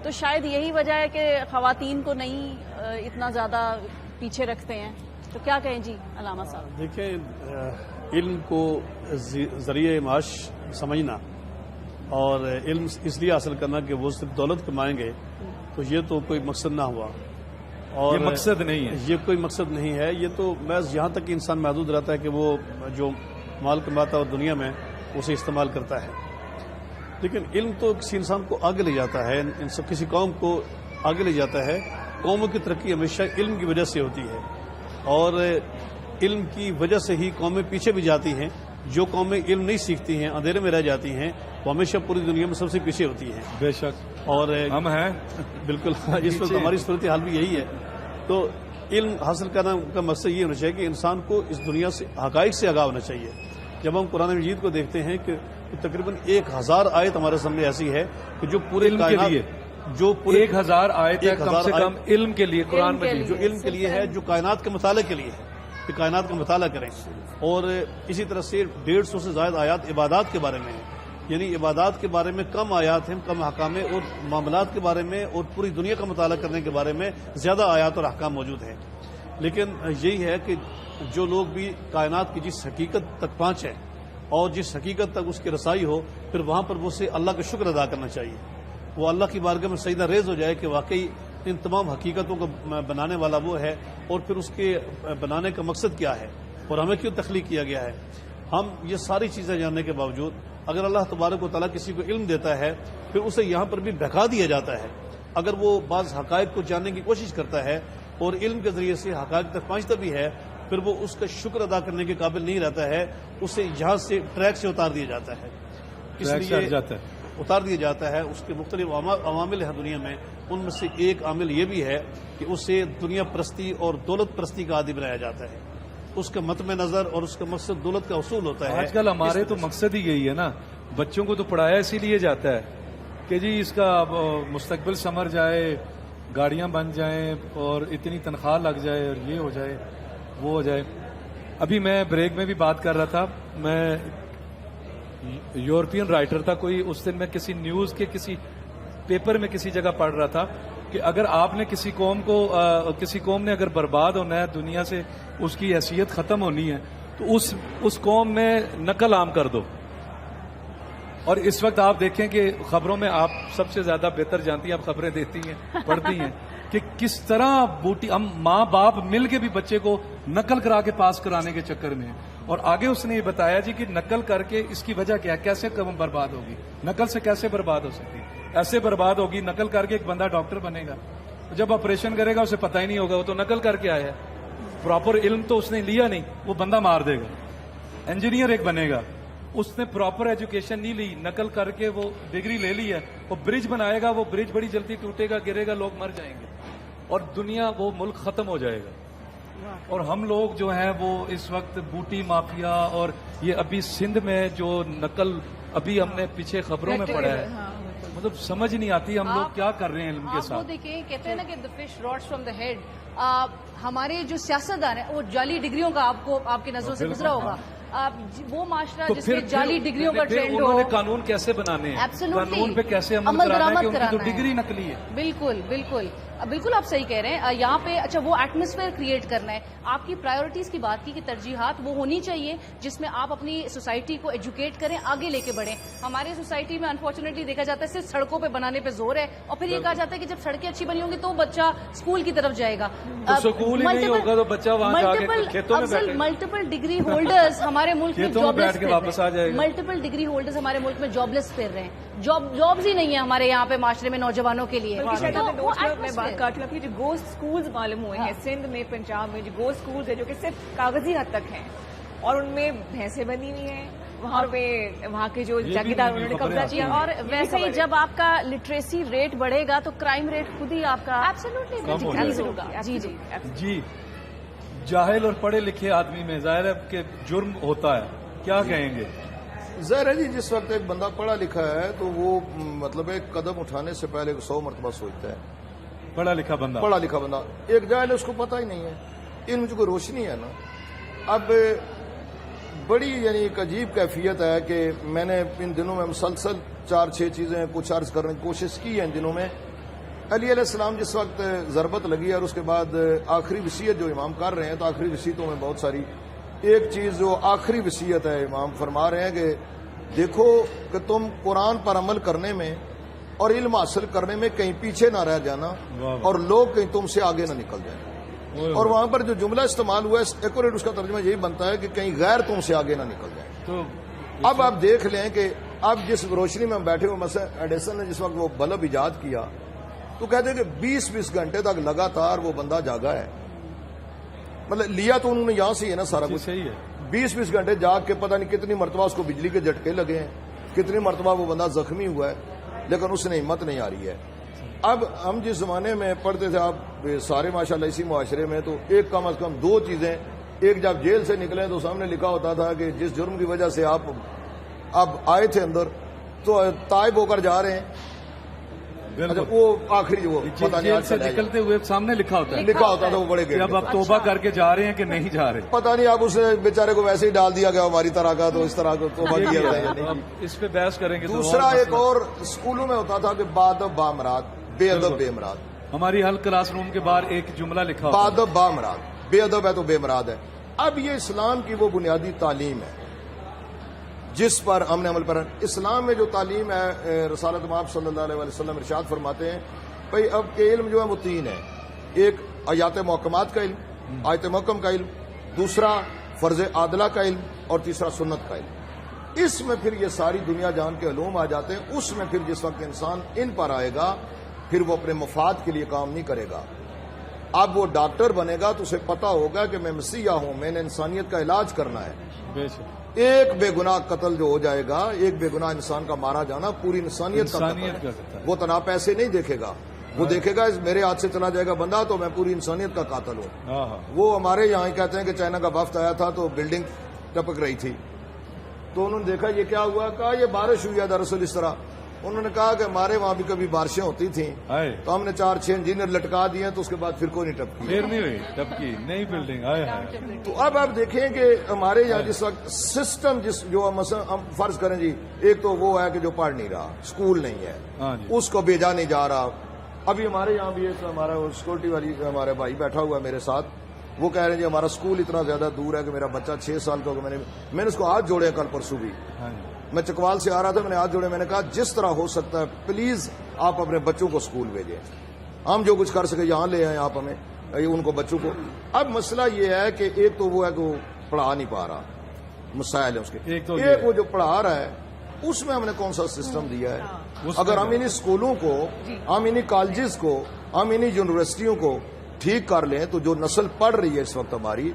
تو شاید یہی وجہ ہے کہ خواتین کو نہیں اتنا زیادہ پیچھے رکھتے ہیں. تو کیا کہیں جی علامہ صاحب؟ دیکھیں, علم کو ذریعہ معاش سمجھنا اور علم اس لیے حاصل کرنا کہ وہ صرف دولت کمائیں گے, تو یہ تو کوئی مقصد نہ ہوا. اور یہ مقصد نہیں ہے, یہ کوئی مقصد نہیں ہے. یہ تو محض یہاں تک کہ انسان محدود رہتا ہے کہ وہ جو مال کماتا ہے اور دنیا میں اسے استعمال کرتا ہے. لیکن علم تو کسی انسان کو آگے لے جاتا ہے, کسی قوم کو آگے لے جاتا ہے. قوموں کی ترقی ہمیشہ علم کی وجہ سے ہوتی ہے, اور علم کی وجہ سے ہی قومیں پیچھے بھی جاتی ہیں. جو قومیں علم نہیں سیکھتی ہیں, اندھیرے میں رہ جاتی ہیں, وہ ہمیشہ پوری دنیا میں سب سے پیچھے ہوتی ہیں. بے شک, اور ہم ہیں بالکل. اس وقت ہماری صورت حال بھی یہی ہے. تو علم حاصل کرنا کا مقصد یہ ہونا چاہیے کہ انسان کو اس دنیا سے حقائق سے آگاہ ہونا چاہیے. جب ہم قرآن مجید کو دیکھتے ہیں کہ تقریباً 1000 آیت ہمارے سامنے ایسی ہے کہ جو پورے علم کے لیے, جو پورے 1000 آیت ہے کم سے کم علم کے لیے, قرآن مجید جو علم کے لیے ہے, جو کائنات کے مطالعے کے لیے ہے کہ کائنات کا مطالعہ کریں. اور اسی طرح سے 150 سے زائد آیات عبادات کے بارے میں ہیں. یعنی عبادات کے بارے میں کم آیات ہیں, کم احکام, اور معاملات کے بارے میں اور پوری دنیا کا مطالعہ کرنے کے بارے میں زیادہ آیات اور احکام موجود ہیں. لیکن یہی ہے کہ جو لوگ بھی کائنات کی جس حقیقت تک پہنچیں اور جس حقیقت تک اس کی رسائی ہو, پھر وہاں پر وہ سے اللہ کا شکر ادا کرنا چاہیے. وہ اللہ کی بارگاہ میں سجدہ ریز ہو جائے کہ واقعی ان تمام حقیقتوں کو بنانے والا وہ ہے, اور پھر اس کے بنانے کا مقصد کیا ہے اور ہمیں کیوں تخلیق کیا گیا ہے. ہم یہ ساری چیزیں جاننے کے باوجود اگر اللہ تبارک و تعالیٰ کسی کو علم دیتا ہے, پھر اسے یہاں پر بھی بہکا دیا جاتا ہے. اگر وہ بعض حقائق کو جاننے کی کوشش کرتا ہے اور علم کے ذریعے سے حقائق تک پہنچتا بھی ہے, پھر وہ اس کا شکر ادا کرنے کے قابل نہیں رہتا ہے. اسے یہاں سے ٹریک سے اتار دیا جاتا ہے. اس لیے اتار دیا جاتا ہے. اس کے مختلف عوامل ہیں دنیا میں, ان میں سے ایک عامل یہ بھی ہے کہ اسے دنیا پرستی اور دولت پرستی کا عادی بنایا جاتا ہے. اس کا متم نظر اور اس کا مقصد دولت کا حصول ہوتا ہے. آج کل ہمارے تو مقصد ہی یہی ہے نا, بچوں کو تو پڑھایا اسی لیے جاتا ہے کہ جی اس کا مستقبل سنور جائے, گاڑیاں بن جائیں اور اتنی تنخواہ لگ جائے اور یہ ہو جائے وہ ہو جائے. ابھی میں بریک میں بھی بات کر رہا تھا, میں یورپین رائٹر تھا کوئی, اس دن میں کسی نیوز کے کسی پیپر میں کسی جگہ پڑھ رہا تھا کہ اگر آپ نے کسی قوم نے اگر برباد ہونا ہے دنیا سے, اس کی حیثیت ختم ہونی ہے, تو اس قوم میں نقل عام کر دو. اور اس وقت آپ دیکھیں کہ خبروں میں آپ سب سے زیادہ بہتر جانتی ہیں, آپ خبریں دیتی ہیں, پڑھتی ہیں کہ کس طرح بوٹی ہم ماں باپ مل کے بھی بچے کو نقل کرا کے پاس کرانے کے چکر میں ہیں. اور آگے اس نے یہ بتایا جی کہ نقل کر کے اس کی وجہ کیا, کیسے برباد ہوگی, نقل سے کیسے برباد ہو سکتی ہے. ایسے برباد ہوگی, نقل کر کے ایک بندہ ڈاکٹر بنے گا, جب آپریشن کرے گا اسے پتہ ہی نہیں ہوگا, وہ تو نقل کر کے آیا ہے, پراپر علم تو اس نے لیا نہیں, وہ بندہ مار دے گا. انجینئر ایک بنے گا, اس نے پراپر ایجوکیشن نہیں لی, نقل کر کے وہ ڈگری لے لی ہے, وہ برج بنائے گا, وہ برج بڑی جلدی ٹوٹے گا, گرے گا, لوگ مر جائیں گے. اور دنیا وہ ملک ختم ہو جائے گا. اور ہم لوگ جو ہیں وہ اس وقت بوٹی مافیا اور یہ ابھی سندھ میں جو نقل ابھی ہم نے پیچھے خبروں میں پڑھا ہے, مطلب سمجھ نہیں آتی ہم لوگ کیا کر رہے ہیں علم کے آپ وہ ساتھ. دیکھیں, کہتے ہیں نا کہ the fish rots from the head. ہمارے جو سیاستدان ہیں وہ جعلی ڈگریوں کا آپ کی نظروں سے گزرا ہوگا. وہ معاشرہ جس میں جعلی ڈگریوں کا ٹرینڈ ہو, انہوں نے قانون کیسے بنانے ہیں, قانون پہ کیسے عمل کرانا ہے کہ ان کی تو ڈگری نکلی ہے. بالکل بالکل بالکل آپ صحیح کہہ رہے ہیں. یہاں پہ اچھا وہ ایٹماسفیئر کریٹ کرنا ہے. آپ کی پرائیورٹیز کی بات کی کہ ترجیحات وہ ہونی چاہیے جس میں آپ اپنی سوسائٹی کو ایجوکیٹ کریں, آگے لے کے بڑھیں. ہمارے سوسائٹی میں انفارچونیٹلی دیکھا جاتا ہے صرف سڑکوں پہ بنانے پہ زور ہے, اور پھر یہ کہا جاتا ہے کہ جب سڑکیں اچھی بنی ہوں گی تو بچہ اسکول کی طرف جائے گا. سکول ہی نہیں ہوگا تو بچہ وہاں جا کے کھیتوں میں بیٹھے گا. ملٹیپل ڈگری ہولڈرز ہمارے ملک میں واپس آ جائے گا. ملٹیپل ڈگری ہولڈرز ہمارے ملک میں جابلیس پھر رہے ہیں. جابز ہی نہیں ہے ہمارے یہاں پہ معاشرے میں نوجوانوں کے لیے. میں بات کاٹ رہی ہوں, جو گو اسکولز معلوم ہوئے ہیں سندھ میں, پنجاب میں, جو گو اسکولز ہیں جو کہ صرف کاغذی حد تک ہیں, اور ان میں بھینسیں بنی ہوئی ہیں, وہاں پہ وہاں کے جو جاگیردار انہوں نے قبضہ کیا. اور ویسے ہی جب آپ کا لٹریسی ریٹ بڑھے گا تو کرائم ریٹ خود ہی آپ کا ایبسولوٹلی ہوگا. جی جی جی, جاہل اور پڑھے لکھے آدمی میں ظاہر ہے کہ جرم ہوتا ہے, کیا کہیں گے؟ ظاہر ہے جی, جس وقت ایک بندہ پڑھا لکھا ہے تو وہ مطلب ایک قدم اٹھانے سے پہلے 100 مرتبہ سوچتا ہے. پڑھا لکھا بندہ ایک جاہل ہے, اس کو پتہ ہی نہیں ہے. ان جو روشنی ہے نا, اب بڑی یعنی ایک عجیب کیفیت ہے کہ میں نے ان دنوں میں مسلسل 4-6 چیزیں کچھ عرض کرنے کی کوشش کی ہے. ان دنوں میں علی علیہ السلام جس وقت ضربت لگی اور اس کے بعد آخری وصیت جو امام کر رہے ہیں, تو آخری وصیتوں میں بہت ساری, ایک چیز جو آخری وصیت ہے امام فرما رہے ہیں کہ دیکھو کہ تم قرآن پر عمل کرنے میں اور علم حاصل کرنے میں کہیں پیچھے نہ رہ جانا, اور لوگ کہیں تم سے آگے نہ نکل جائیں. اور وہاں پر جو جملہ استعمال ہوا ہے ایکوریٹ اس کا ترجمہ یہی بنتا ہے کہ کہیں غیر تم سے آگے نہ نکل جائیں. تو اب آپ دیکھ لیں کہ اب جس روشنی میں ہم بیٹھے ہوئے, مثلا ایڈیسن نے جس وقت وہ بلب ایجاد کیا تو کہتے ہیں کہ 20-20 گھنٹے تک لگاتار وہ بندہ جاگا ہے. مطلب لیا تو انہوں نے یہاں سے ہی ہے نا سارا کچھ. صحیح ہے, 20-20 گھنٹے جاگ کے پتہ نہیں کتنی مرتبہ اس کو بجلی کے جھٹکے لگے ہیں, کتنی مرتبہ وہ بندہ زخمی ہوا ہے, لیکن اس نے ہمت نہیں آ رہی ہے. اب ہم جس زمانے میں پڑھتے تھے, آپ سارے ماشاءاللہ اسی معاشرے میں, تو ایک کم از کم 2 چیزیں. ایک, جب جیل سے نکلے تو سامنے لکھا ہوتا تھا کہ جس جرم کی وجہ سے آپ اب آئے تھے اندر تو تائب ہو کر جا رہے ہیں. اچھا, وہ آخری وہ پتہ نہیں جیل سے نکلتے ہوئے سامنے لکھا ہوتا تھا وہ بڑے اب آپ توبہ کر کے جا رہے ہیں کہ نہیں جا رہے, پتہ نہیں. اب اس بیچارے کو ویسے ہی ڈال دیا گیا ہماری طرح کا, تو اس طرح کو توبہ کیا گیا. اس پہ بحث کریں گے. دوسرا ایک اور اسکولوں میں ہوتا تھا کہ بادب با مراد, بے ادب بے مراد. ہماری ہر کلاس روم کے باہر ایک جملہ لکھا ہوتا ہے, بادب با مراد, بے ادب ہے تو بے مراد ہے. اب یہ اسلام کی وہ بنیادی تعلیم ہے جس پر ہم نے عمل پر. اسلام میں جو تعلیم ہے, رسالت مآب صلی اللہ علیہ وسلم ارشاد فرماتے ہیں بھائی اب کے علم جو ہے وہ 3 ہیں. ایک آیات محکمات کا علم, آیت محکم کا علم, دوسرا فرض عادلہ کا علم, اور تیسرا سنت کا علم. اس میں پھر یہ ساری دنیا جان کے علوم آ جاتے ہیں. اس میں پھر جس وقت انسان ان پر آئے گا پھر وہ اپنے مفاد کے لیے کام نہیں کرے گا. اب وہ ڈاکٹر بنے گا تو اسے پتا ہوگا کہ میں مسیحا ہوں, میں نے انسانیت کا علاج کرنا ہے. ایک بے گناہ قتل جو ہو جائے گا, ایک بے گناہ انسان کا مارا جانا پوری انسانیت کا قتل ہے. وہ تنہا پیسے نہیں دیکھے گا, وہ دیکھے گا میرے ہاتھ سے چلا جائے گا بندہ تو میں پوری انسانیت کا قاتل ہوں. وہ ہمارے یہاں ہی کہتے ہیں کہ چائنا کا وفد آیا تھا تو بلڈنگ ٹپک رہی تھی, تو انہوں نے دیکھا یہ کیا ہوا, کہا یہ بارش ہوئی ہے دراصل اس طرح. انہوں نے کہا کہ ہمارے وہاں بھی کبھی بارشیں ہوتی تھیں تو ہم نے 4-6 انجینئر لٹکا دیے, تو اس کے بعد پھر کوئی نہیں ٹپکی, پھر نہیں ہوئی ٹپکی, نئی بلڈنگ. تو اب آپ دیکھیں کہ ہمارے یہاں جس وقت سسٹم جو ہم فرض کریں جی, ایک تو وہ ہے کہ جو پڑھ نہیں رہا, اسکول نہیں ہے, اس کو بھیجا نہیں جا رہا. ابھی ہمارے یہاں بھی ایک ہمارا سیکورٹی والی ہمارے بھائی بیٹھا ہوا ہے میرے ساتھ, وہ کہہ رہے ہیں جی ہمارا اسکول اتنا زیادہ دور ہے کہ میرا بچہ 6 سال کا ہوگا. میں نے اس کو ہاتھ جوڑے کل پرسوں بھی, میں چکوال سے آ رہا تھا, میں نے ہاتھ جوڑے, میں نے کہا جس طرح ہو سکتا ہے پلیز آپ اپنے بچوں کو اسکول بھیجیں, ہم جو کچھ کر سکے یہاں لے آئیں آپ ہمیں ان کو بچوں کو. اب مسئلہ یہ ہے کہ ایک تو وہ ہے کہ وہ پڑھا نہیں پا رہا, مسائل ہیں اس کے. ایک وہ جو پڑھا رہا ہے اس میں ہم نے کون سا سسٹم دیا ہے. اگر ہم انہیں اسکولوں کو, ہم انہیں کالجز کو, ہم انہیں یونیورسٹیوں کو ٹھیک کر لیں تو جو نسل پڑھ رہی ہے اس وقت ہماری,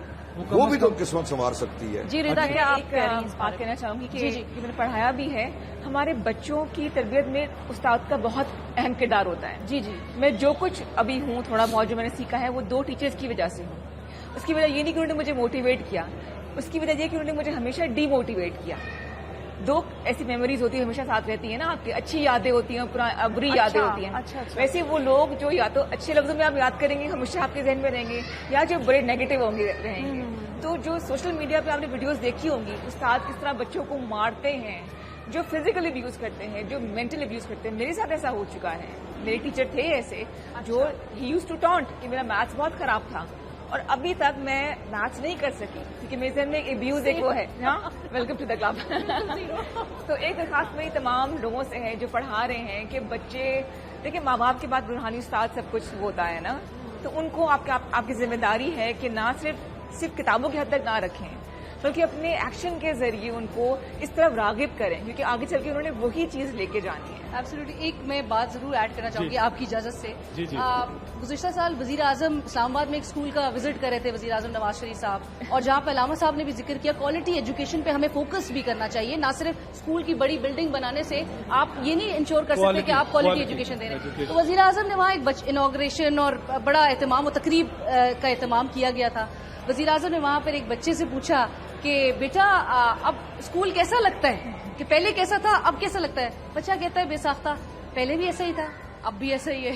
وہ بھی تو قسمت سنوار سکتی ہے. جی رضا کیا آپ ایک بات کہنا چاہوں گی کہ میں نے پڑھایا بھی ہے, ہمارے بچوں کی تربیت میں استاد کا بہت اہم کردار ہوتا ہے. جی جی میں جو کچھ ابھی ہوں تھوڑا بہت جو میں نے سیکھا ہے وہ 2 ٹیچرز کی وجہ سے ہوں. اس کی وجہ یہ نہیں کہ انہوں نے مجھے موٹیویٹ کیا, اس کی وجہ یہ کہ انہوں نے مجھے ہمیشہ ڈی موٹیویٹ کیا. 2 ایسی میموریز ہوتی ہیں ہمیشہ ساتھ رہتی ہیں نا آپ کی, اچھی یادیں ہوتی ہیں, بری یادیں ہوتی ہیں. ویسے وہ لوگ جو یا تو اچھے لفظوں میں آپ یاد کریں گے ہمیشہ آپ کے ذہن میں رہیں گے, یا جو بڑے نیگیٹو ہوں گے رہیں گے. تو جو سوشل میڈیا پہ آپ نے ویڈیوز دیکھی ہوں گی, استاد کس طرح بچوں کو مارتے ہیں, جو فزیکل ابیوز کرتے ہیں, جو مینٹل ابیوز کرتے ہیں. میرے ساتھ ایسا ہو چکا ہے. میرے ٹیچر تھے ایسے جو ہی یوز ٹو ٹانٹ کہ میرا میتھس بہت خراب تھا, اور ابھی تک میں میتھس نہیں کر سکی کیونکہ میرے ذہن میں ابیوز ایک وہ ہے. ہاں, ویلکم ٹو دا کلب. تو ایک درخواست میری تمام لوگوں سے ہے جو پڑھا رہے ہیں کہ بچے دیکھیں, ماں باپ کے بعد روحانی استاد سب کچھ ہوتا ہے نا, تو ان کو آپ کی ذمہ داری ہے کہ نہ صرف کتابوں کی حد تک نہ رکھیں, بلکہ اپنے ایکشن کے ذریعے ان کو اس طرف راغب کریں, کیونکہ آگے چل کے انہوں نے وہی چیز لے کے جانی ہے. ایبسلیٹلی. ایک میں بات ضرور ایڈ کرنا چاہوں گی آپ کی اجازت سے. گزشتہ سال وزیر اعظم اسلام آباد میں ایک اسکول کا وزٹ کر رہے تھے وزیر اعظم نواز شریف صاحب, اور جہاں پہ علامہ صاحب نے بھی ذکر کیا کوالٹی ایجوکیشن پہ ہمیں فوکس بھی کرنا چاہیے, نہ صرف اسکول کی بڑی بلڈنگ بنانے سے آپ یہ نہیں انشور کر سکتے کہ آپ کوالٹی ایجوکیشن دے رہے ہیں. تو وزیر اعظم نے وہاں ایک انوگریشن اور بڑا اہتمام و تقریب کا اہتمام کیا گیا تھا. وزیر اعظم نے وہاں پر ایک بچے سے پوچھا کہ بیٹا اب اسکول کیسا لگتا ہے, کہ پہلے کیسا تھا اب کیسا لگتا ہے. بچہ کہتا ہے بے ساختہ, پہلے بھی ایسا ہی تھا اب بھی ایسا ہی ہے.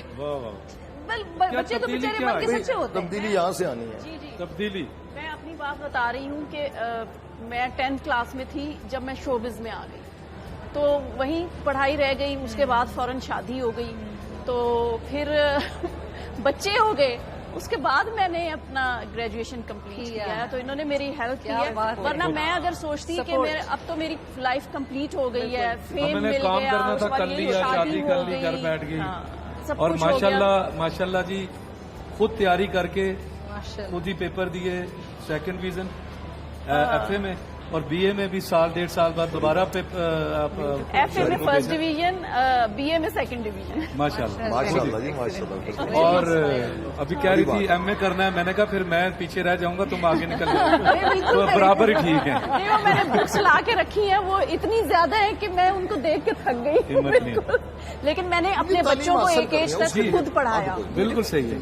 بچے تو بیچارے من کے سچے ہوتے ہیں. تبدیلی یہاں سے آنی ہے. جی جی تبدیلی. میں اپنی بات بتا رہی ہوں کہ میں 10th کلاس میں تھی جب میں شوبز میں آ گئی, تو وہیں پڑھائی رہ گئی, اس کے بعد فوراً شادی ہو گئی, تو پھر بچے ہو گئے, اس کے بعد میں نے اپنا گریجویشن کمپلیٹ کیا ہے. تو انہوں نے میری ہیلپ کی ہے, ورنہ میں اگر سوچتی کہ اب تو میری لائف کمپلیٹ ہو گئی ہے, فیم مل گیا, کرنا تھا کر لیا, شادی کر لی, گھر بیٹھ گئی. اور ماشاءاللہ جی خود تیاری کر کے خود ہی پیپر دیے, 2nd ڈویژن ایف اے میں, اور بی اے میں بھی 1.5 سال بعد دوبارہ ایف اے میں 1st ڈویژن, بی اے میں 2nd ڈویژن. ماشاءاللہ جی ماشاءاللہ. اور ابھی کہہ رہی تھی ایم اے کرنا ہے, میں نے کہا پھر میں پیچھے رہ جاؤں گا, تم آگے نکل جاؤ, تو برابر ہی ٹھیک ہے. میں نے بکس لا کے رکھی ہیں, وہ اتنی زیادہ ہے کہ میں ان کو دیکھ کے تھک گئی, لیکن میں نے اپنے بچوں کو ایک ایج تک خود پڑھایا. بالکل صحیح ہے.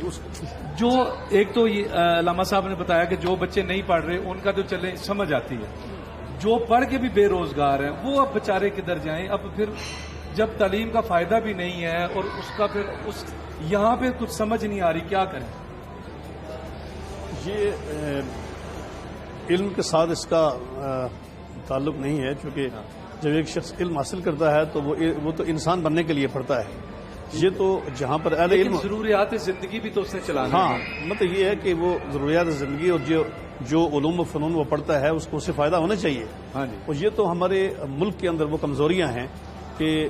جو ایک تو علامہ صاحب نے بتایا کہ جو بچے نہیں پڑھ رہے ان کا تو چلے سمجھ آتی ہے, جو پڑھ کے بھی بے روزگار ہیں وہ اب بیچارے کدھر جائیں. اب پھر جب تعلیم کا فائدہ بھی نہیں ہے اور اس کا پھر یہاں پہ کچھ سمجھ نہیں آ رہی, کیا کریں. یہ علم کے ساتھ اس کا تعلق نہیں ہے, چونکہ جب ایک شخص علم حاصل کرتا ہے تو وہ تو انسان بننے کے لیے پڑھتا ہے. یہ تو جہاں پر اہل علم ضروریات زندگی بھی تو اس نے چلانا. ہاں, مطلب یہ ہے کہ وہ ضروریات زندگی اور جو علوم و فنون وہ پڑھتا ہے اس کو اس سے فائدہ ہونا چاہیے. ہاں جی. اور یہ تو ہمارے ملک کے اندر وہ کمزوریاں ہیں کہ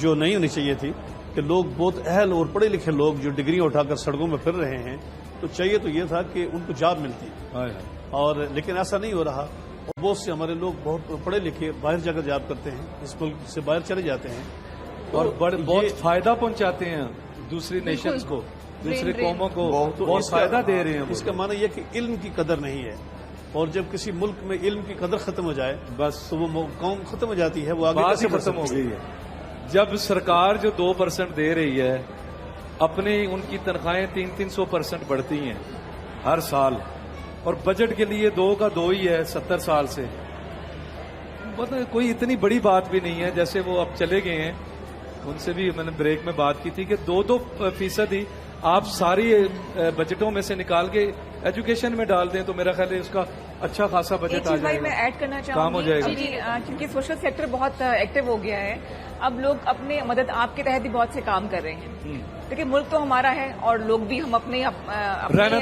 جو نہیں ہونی چاہیے تھی, کہ لوگ بہت اہل اور پڑھے لکھے لوگ جو ڈگریاں اٹھا کر سڑکوں میں پھر رہے ہیں, تو چاہیے تو یہ تھا کہ ان کو جاب ملتی, اور لیکن ایسا نہیں ہو رہا. اور بہت سے ہمارے لوگ بہت پڑھے لکھے باہر جا کر جاب کرتے ہیں, اس ملک سے باہر چلے جاتے ہیں, اور بہت فائدہ پہنچاتے ہیں دوسری نیشنز کو, دوسری قوموں کو بہت فائدہ دے رہے ہیں. اس کا معنی یہ کہ علم کی قدر نہیں ہے, اور جب کسی ملک میں علم کی قدر ختم ہو جائے بس تو وہ قوم ختم ہو جاتی ہے, وہ آگے کیسے ختم ہو گئی ہے. جب سرکار جو 2% دے رہی ہے, اپنی ان کی تنخواہیں 300% بڑھتی ہیں ہر سال, اور بجٹ کے لیے 2 کا 2 ہی ہے 70 سال سے. مطلب کوئی اتنی بڑی بات بھی نہیں ہے. جیسے وہ اب چلے گئے ہیں, ان سے بھی میں نے بریک میں بات کی تھی کہ 2% ہی آپ ساری بجٹوں میں سے نکال کے ایجوکیشن میں ڈال دیں تو میرا خیال ہے اس کا اچھا خاصا بجٹ آ جائے گا, میں ایڈ کرنا چاہوں کام ہو جائے گا. جی, کیونکہ سوشل سیکٹر بہت ایکٹیو ہو گیا ہے. اب لوگ اپنے مدد آپ کے تحت بھی بہت سے کام کر رہے ہیں, دیکھیے ملک تو ہمارا ہے اور لوگ بھی ہم اپنے رہنا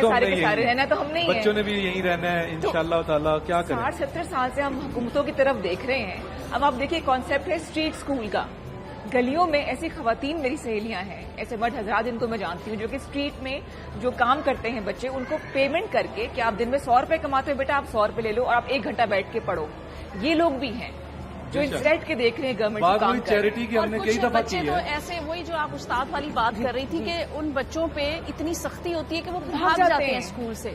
تو ہم نہیں, بچوں نے بھی یہیں رہنا ہے انشاءاللہ تعالیٰ. کیا کریں, 60-70 سال سے ہم حکومتوں کی طرف دیکھ رہے ہیں. اب آپ دیکھیے کانسیپٹ ہے اسٹریٹ اسکول کا. گلیوں میں ایسی خواتین میری سہیلیاں ہیں, ایسے مرد حضرات جن کو میں جانتی ہوں, جو کہ اسٹریٹ میں جو کام کرتے ہیں بچے, ان کو پیمنٹ کر کے کہ آپ دن میں 100 روپے کماتے ہو, بیٹا آپ 100 روپے لے لو اور آپ 1 گھنٹہ بیٹھ کے پڑھو. یہ لوگ بھی ہیں جو انسٹیٹ کے دیکھ رہے ہیں گورنمنٹ کا کام. چیریٹی کی ہم نے کئی دفعہ کی ہے. ایسے وہی جو آپ استاد والی بات کر رہی تھی کہ ان بچوں پہ اتنی سختی ہوتی ہے کہ وہ بھاگ جاتے ہیں اسکول سے.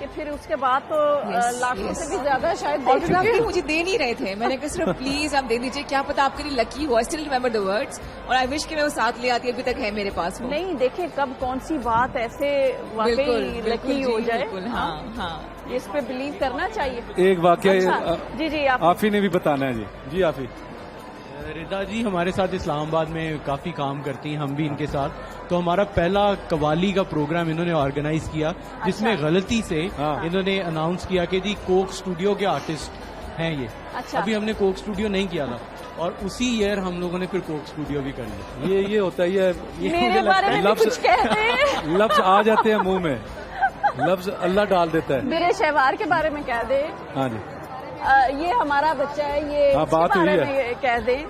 کہ پھر اس کے بعد تو لاکھوں سے بھی زیادہ شاید آٹوگراف بھی مجھے دے نہیں رہے تھے. میں نے کہا صرف پلیز آپ دے دیجیے, کیا پتا آپ کے لیے لکی ہو. I still remember the words, اور آئی وش کہ میں وہ ساتھ لے آتی, ابھی تک ہے میرے پاس. نہیں دیکھیں کب کون سی بات ایسے واقعی لکی ہو جائے. ہاں ہاں, اس پہ بلیو کرنا چاہیے. ایک واقعہ جی آفی نے بھی بتانا ہے. جی آفی. ردا جی ہمارے ساتھ اسلام آباد میں کافی کام کرتی ہیں, ہم بھی ان کے ساتھ. تو ہمارا پہلا قوالی کا پروگرام انہوں نے آرگنائز کیا, جس میں غلطی سے انہوں نے اناؤنس کیا کہ جی کوک اسٹوڈیو کے آرٹسٹ ہیں یہ. ابھی ہم نے کوک اسٹوڈیو نہیں کیا تھا, اور اسی ایئر ہم لوگوں نے پھر کوک اسٹوڈیو بھی کر لیا. یہ ہوتا ہے, یہ لفظ آ جاتے ہیں منہ میں, لفظ اللہ ڈال دیتا ہے. میرے شہوار کے بارے میں کہہ دیں. ہاں جی, یہ ہمارا بچہ ہے, یہ بات ہوئی ہے, کہہ دیں.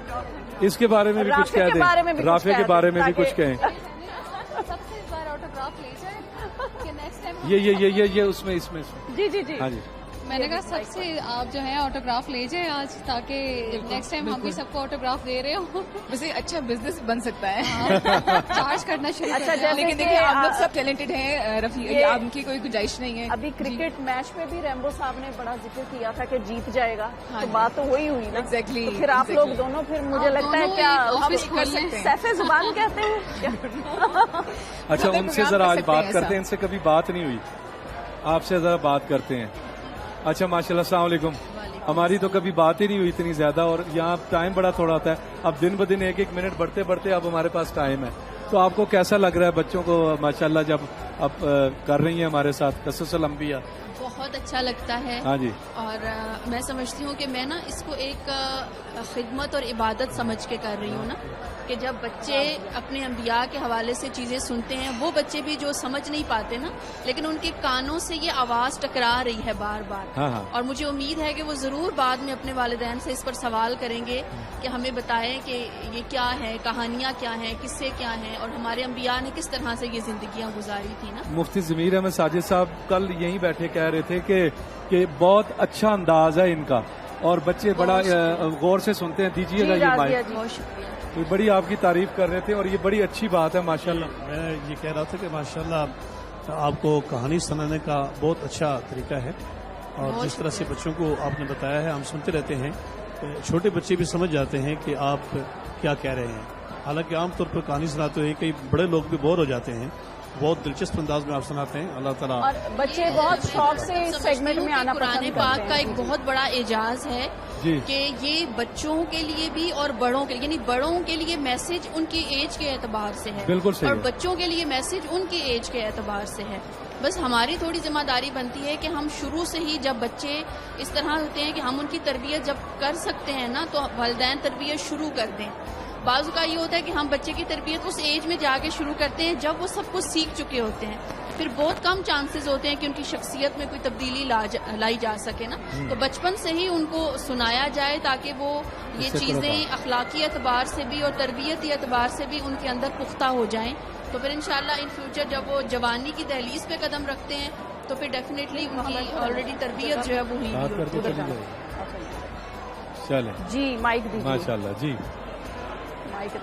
اس کے بارے میں بھی کچھ کہہ دیں, رافع کے بارے میں بھی کچھ کہیں. یہ اس میں جی ہاں جی. میں نے کہا سب سے آپ جو ہے آٹوگراف لے جائیں آج, تاکہ نیکسٹ ٹائم ہم بھی سب کو آٹوگراف دے رہے ہوں. ویسے اچھا بزنس بن سکتا ہے, چارج کرنا شروع. اچھا لیکن دیکھیے آپ لوگ سب ٹیلنٹڈ ہیں رفیع, آپ کی کوئی گنجائش نہیں ہے. ابھی کرکٹ میچ میں بھی ریمبو صاحب نے بڑا ذکر کیا تھا کہ جیت جائے گا, تو بات تو وہی ہوئی نا. ایگزیکٹلی, پھر آپ لوگ دونوں پھر مجھے لگتا ہے کیا سیف زبان کہتے ہیں. اچھا ان سے ذرا آج بات کرتے ہیں, ان سے کبھی بات نہیں ہوئی, آپ سے ذرا بات کرتے ہیں. اچھا ماشاءاللہ, السلام علیکم. ہماری تو کبھی بات ہی نہیں ہوئی اتنی زیادہ, اور یہاں ٹائم بڑا تھوڑا ہوتا ہے. اب دن بدن ایک منٹ بڑھتے بڑھتے اب ہمارے پاس ٹائم ہے. تو آپ کو کیسا لگ رہا ہے بچوں کو ماشاءاللہ جب اب کر رہی ہیں ہمارے ساتھ قصص الانبیاء؟ بہت اچھا لگتا ہے. ہاں جی. اور میں سمجھتی ہوں کہ میں نا اس کو ایک خدمت اور عبادت سمجھ کے کر رہی ہوں نا, کہ جب بچے اپنے انبیاء کے حوالے سے چیزیں سنتے ہیں, وہ بچے بھی جو سمجھ نہیں پاتے نا, لیکن ان کے کانوں سے یہ آواز ٹکرا رہی ہے بار بار. اور مجھے امید ہے کہ وہ ضرور بعد میں اپنے والدین سے اس پر سوال کریں گے کہ ہمیں بتائیں کہ یہ کیا ہے, کہانیاں کیا ہیں, قصے کیا ہیں, اور ہمارے انبیاء نے کس طرح سے یہ زندگیاں گزاری تھی نا. مفتی ضمیر احمد ساجد صاحب کل یہیں بیٹھے کہہ رہے تھے کہ بہت اچھا انداز ہے ان کا, اور بچے بڑا غور سے سنتے ہیں. دیجیے گا یہ مائک. بہت شکریہ. بڑی آپ کی تعریف کر رہے تھے, اور یہ بڑی اچھی بات ہے ماشاءاللہ. میں یہ کہہ رہا تھا کہ ماشاءاللہ آپ کو کہانی سنانے کا بہت اچھا طریقہ ہے, اور جس طرح سے بچوں کو آپ نے بتایا ہے, ہم سنتے رہتے ہیں, چھوٹے بچے بھی سمجھ جاتے ہیں کہ آپ کیا کہہ رہے ہیں. حالانکہ عام طور پر کہانی سناتے ہوئے کئی بڑے لوگ بھی بور ہو جاتے ہیں, بہت دلچسپ انداز میں آپ سناتے ہیں. اللہ تعالیٰ اور بچے بہت شوق سے اس سیگمنٹ میں آنا قرآن پسند پاک کرتے کا ہیں. ایک بہت بڑا اعجاز ہے کہ یہ بچوں کے لیے بھی اور بڑوں کے لیے, یعنی بڑوں کے لیے میسج ان کی ایج کے اعتبار سے ہے, بالکل صحیح, اور بچوں کے لیے میسج ان کی ایج کے اعتبار سے ہے. بس ہماری تھوڑی ذمہ داری بنتی ہے کہ ہم شروع سے ہی, جب بچے اس طرح ہوتے ہیں کہ ہم ان کی تربیت جب کر سکتے ہیں نا, تو والدین تربیت شروع کر دیں. بعض کا یہ ہوتا ہے کہ ہم بچے کی تربیت اس ایج میں جا کے شروع کرتے ہیں جب وہ سب کچھ سیکھ چکے ہوتے ہیں. پھر بہت کم چانسز ہوتے ہیں کہ ان کی شخصیت میں کوئی تبدیلی لائی جا سکے نا. تو بچپن سے ہی ان کو سنایا جائے تاکہ وہ یہ چیزیں اخلاقی اعتبار سے بھی اور تربیتی اعتبار سے بھی ان کے اندر پختہ ہو جائیں. تو پھر انشاءاللہ ان فیوچر جب وہ جوانی کی دہلیز پہ قدم رکھتے ہیں تو پھر ڈیفینیٹلی ان کی آلریڈی تربیت جو ہے وہ ہوئی. چلیں جی مائک دیجیے. ماشاءاللہ. جی مائک.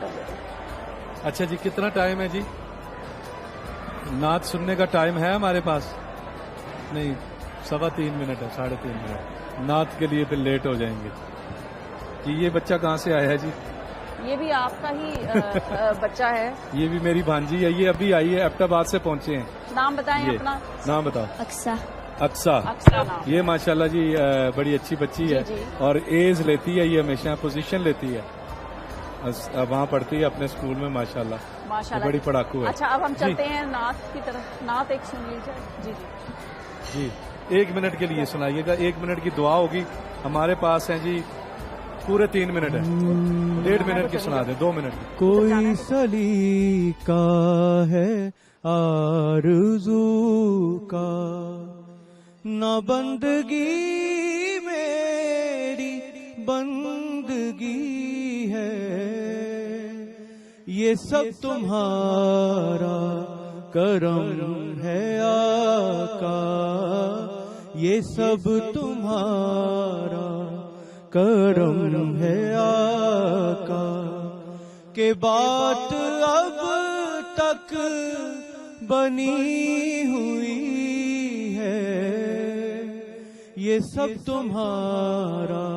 اچھا جی, کتنا ٹائم ہے جی؟ نعت سننے کا ٹائم ہے ہمارے پاس؟ نہیں, 3.25 منٹ ہے, 3.5 منٹ. نعت کے لیے پھر لیٹ ہو جائیں گے. یہ بچہ کہاں سے آیا ہے جی؟ یہ بھی آپ کا ہی بچہ ہے. یہ بھی میری بھانجی ہے, یہ ابھی آئی ہے, ایبٹ آباد سے پہنچے ہیں. نام بتائیں اپنا. نام بتاؤ. اقصا. یہ ماشاءاللہ جی بڑی اچھی بچی ہے, اور ایز لیتی ہے, یہ ہمیشہ پوزیشن لیتی ہے, وہاں پڑھتی ہے اپنے اسکول میں. ماشاءاللہ بڑی پڑھاکو ہے. اچھا, اب ہم چلتے ہیں نعت کی طرف. نعت ایک سن لیجیے. جی جی 1 منٹ کے لیے سنائیے گا. 1 منٹ کی دعا ہوگی. ہمارے پاس ہیں جی پورے 3 منٹ ہے. 1.5 منٹ کی سنا دیں, 2 منٹ کی. کوئی سلیقہ ہے آرزو کا, نہ بندگی میری بندگی ہے, یہ سب تمہارا کرم ہے آقا, یہ سب تمہارا کرم ہے آقا, کہ بات اب تک بنی ہوئی ہے یہ سب تمہارا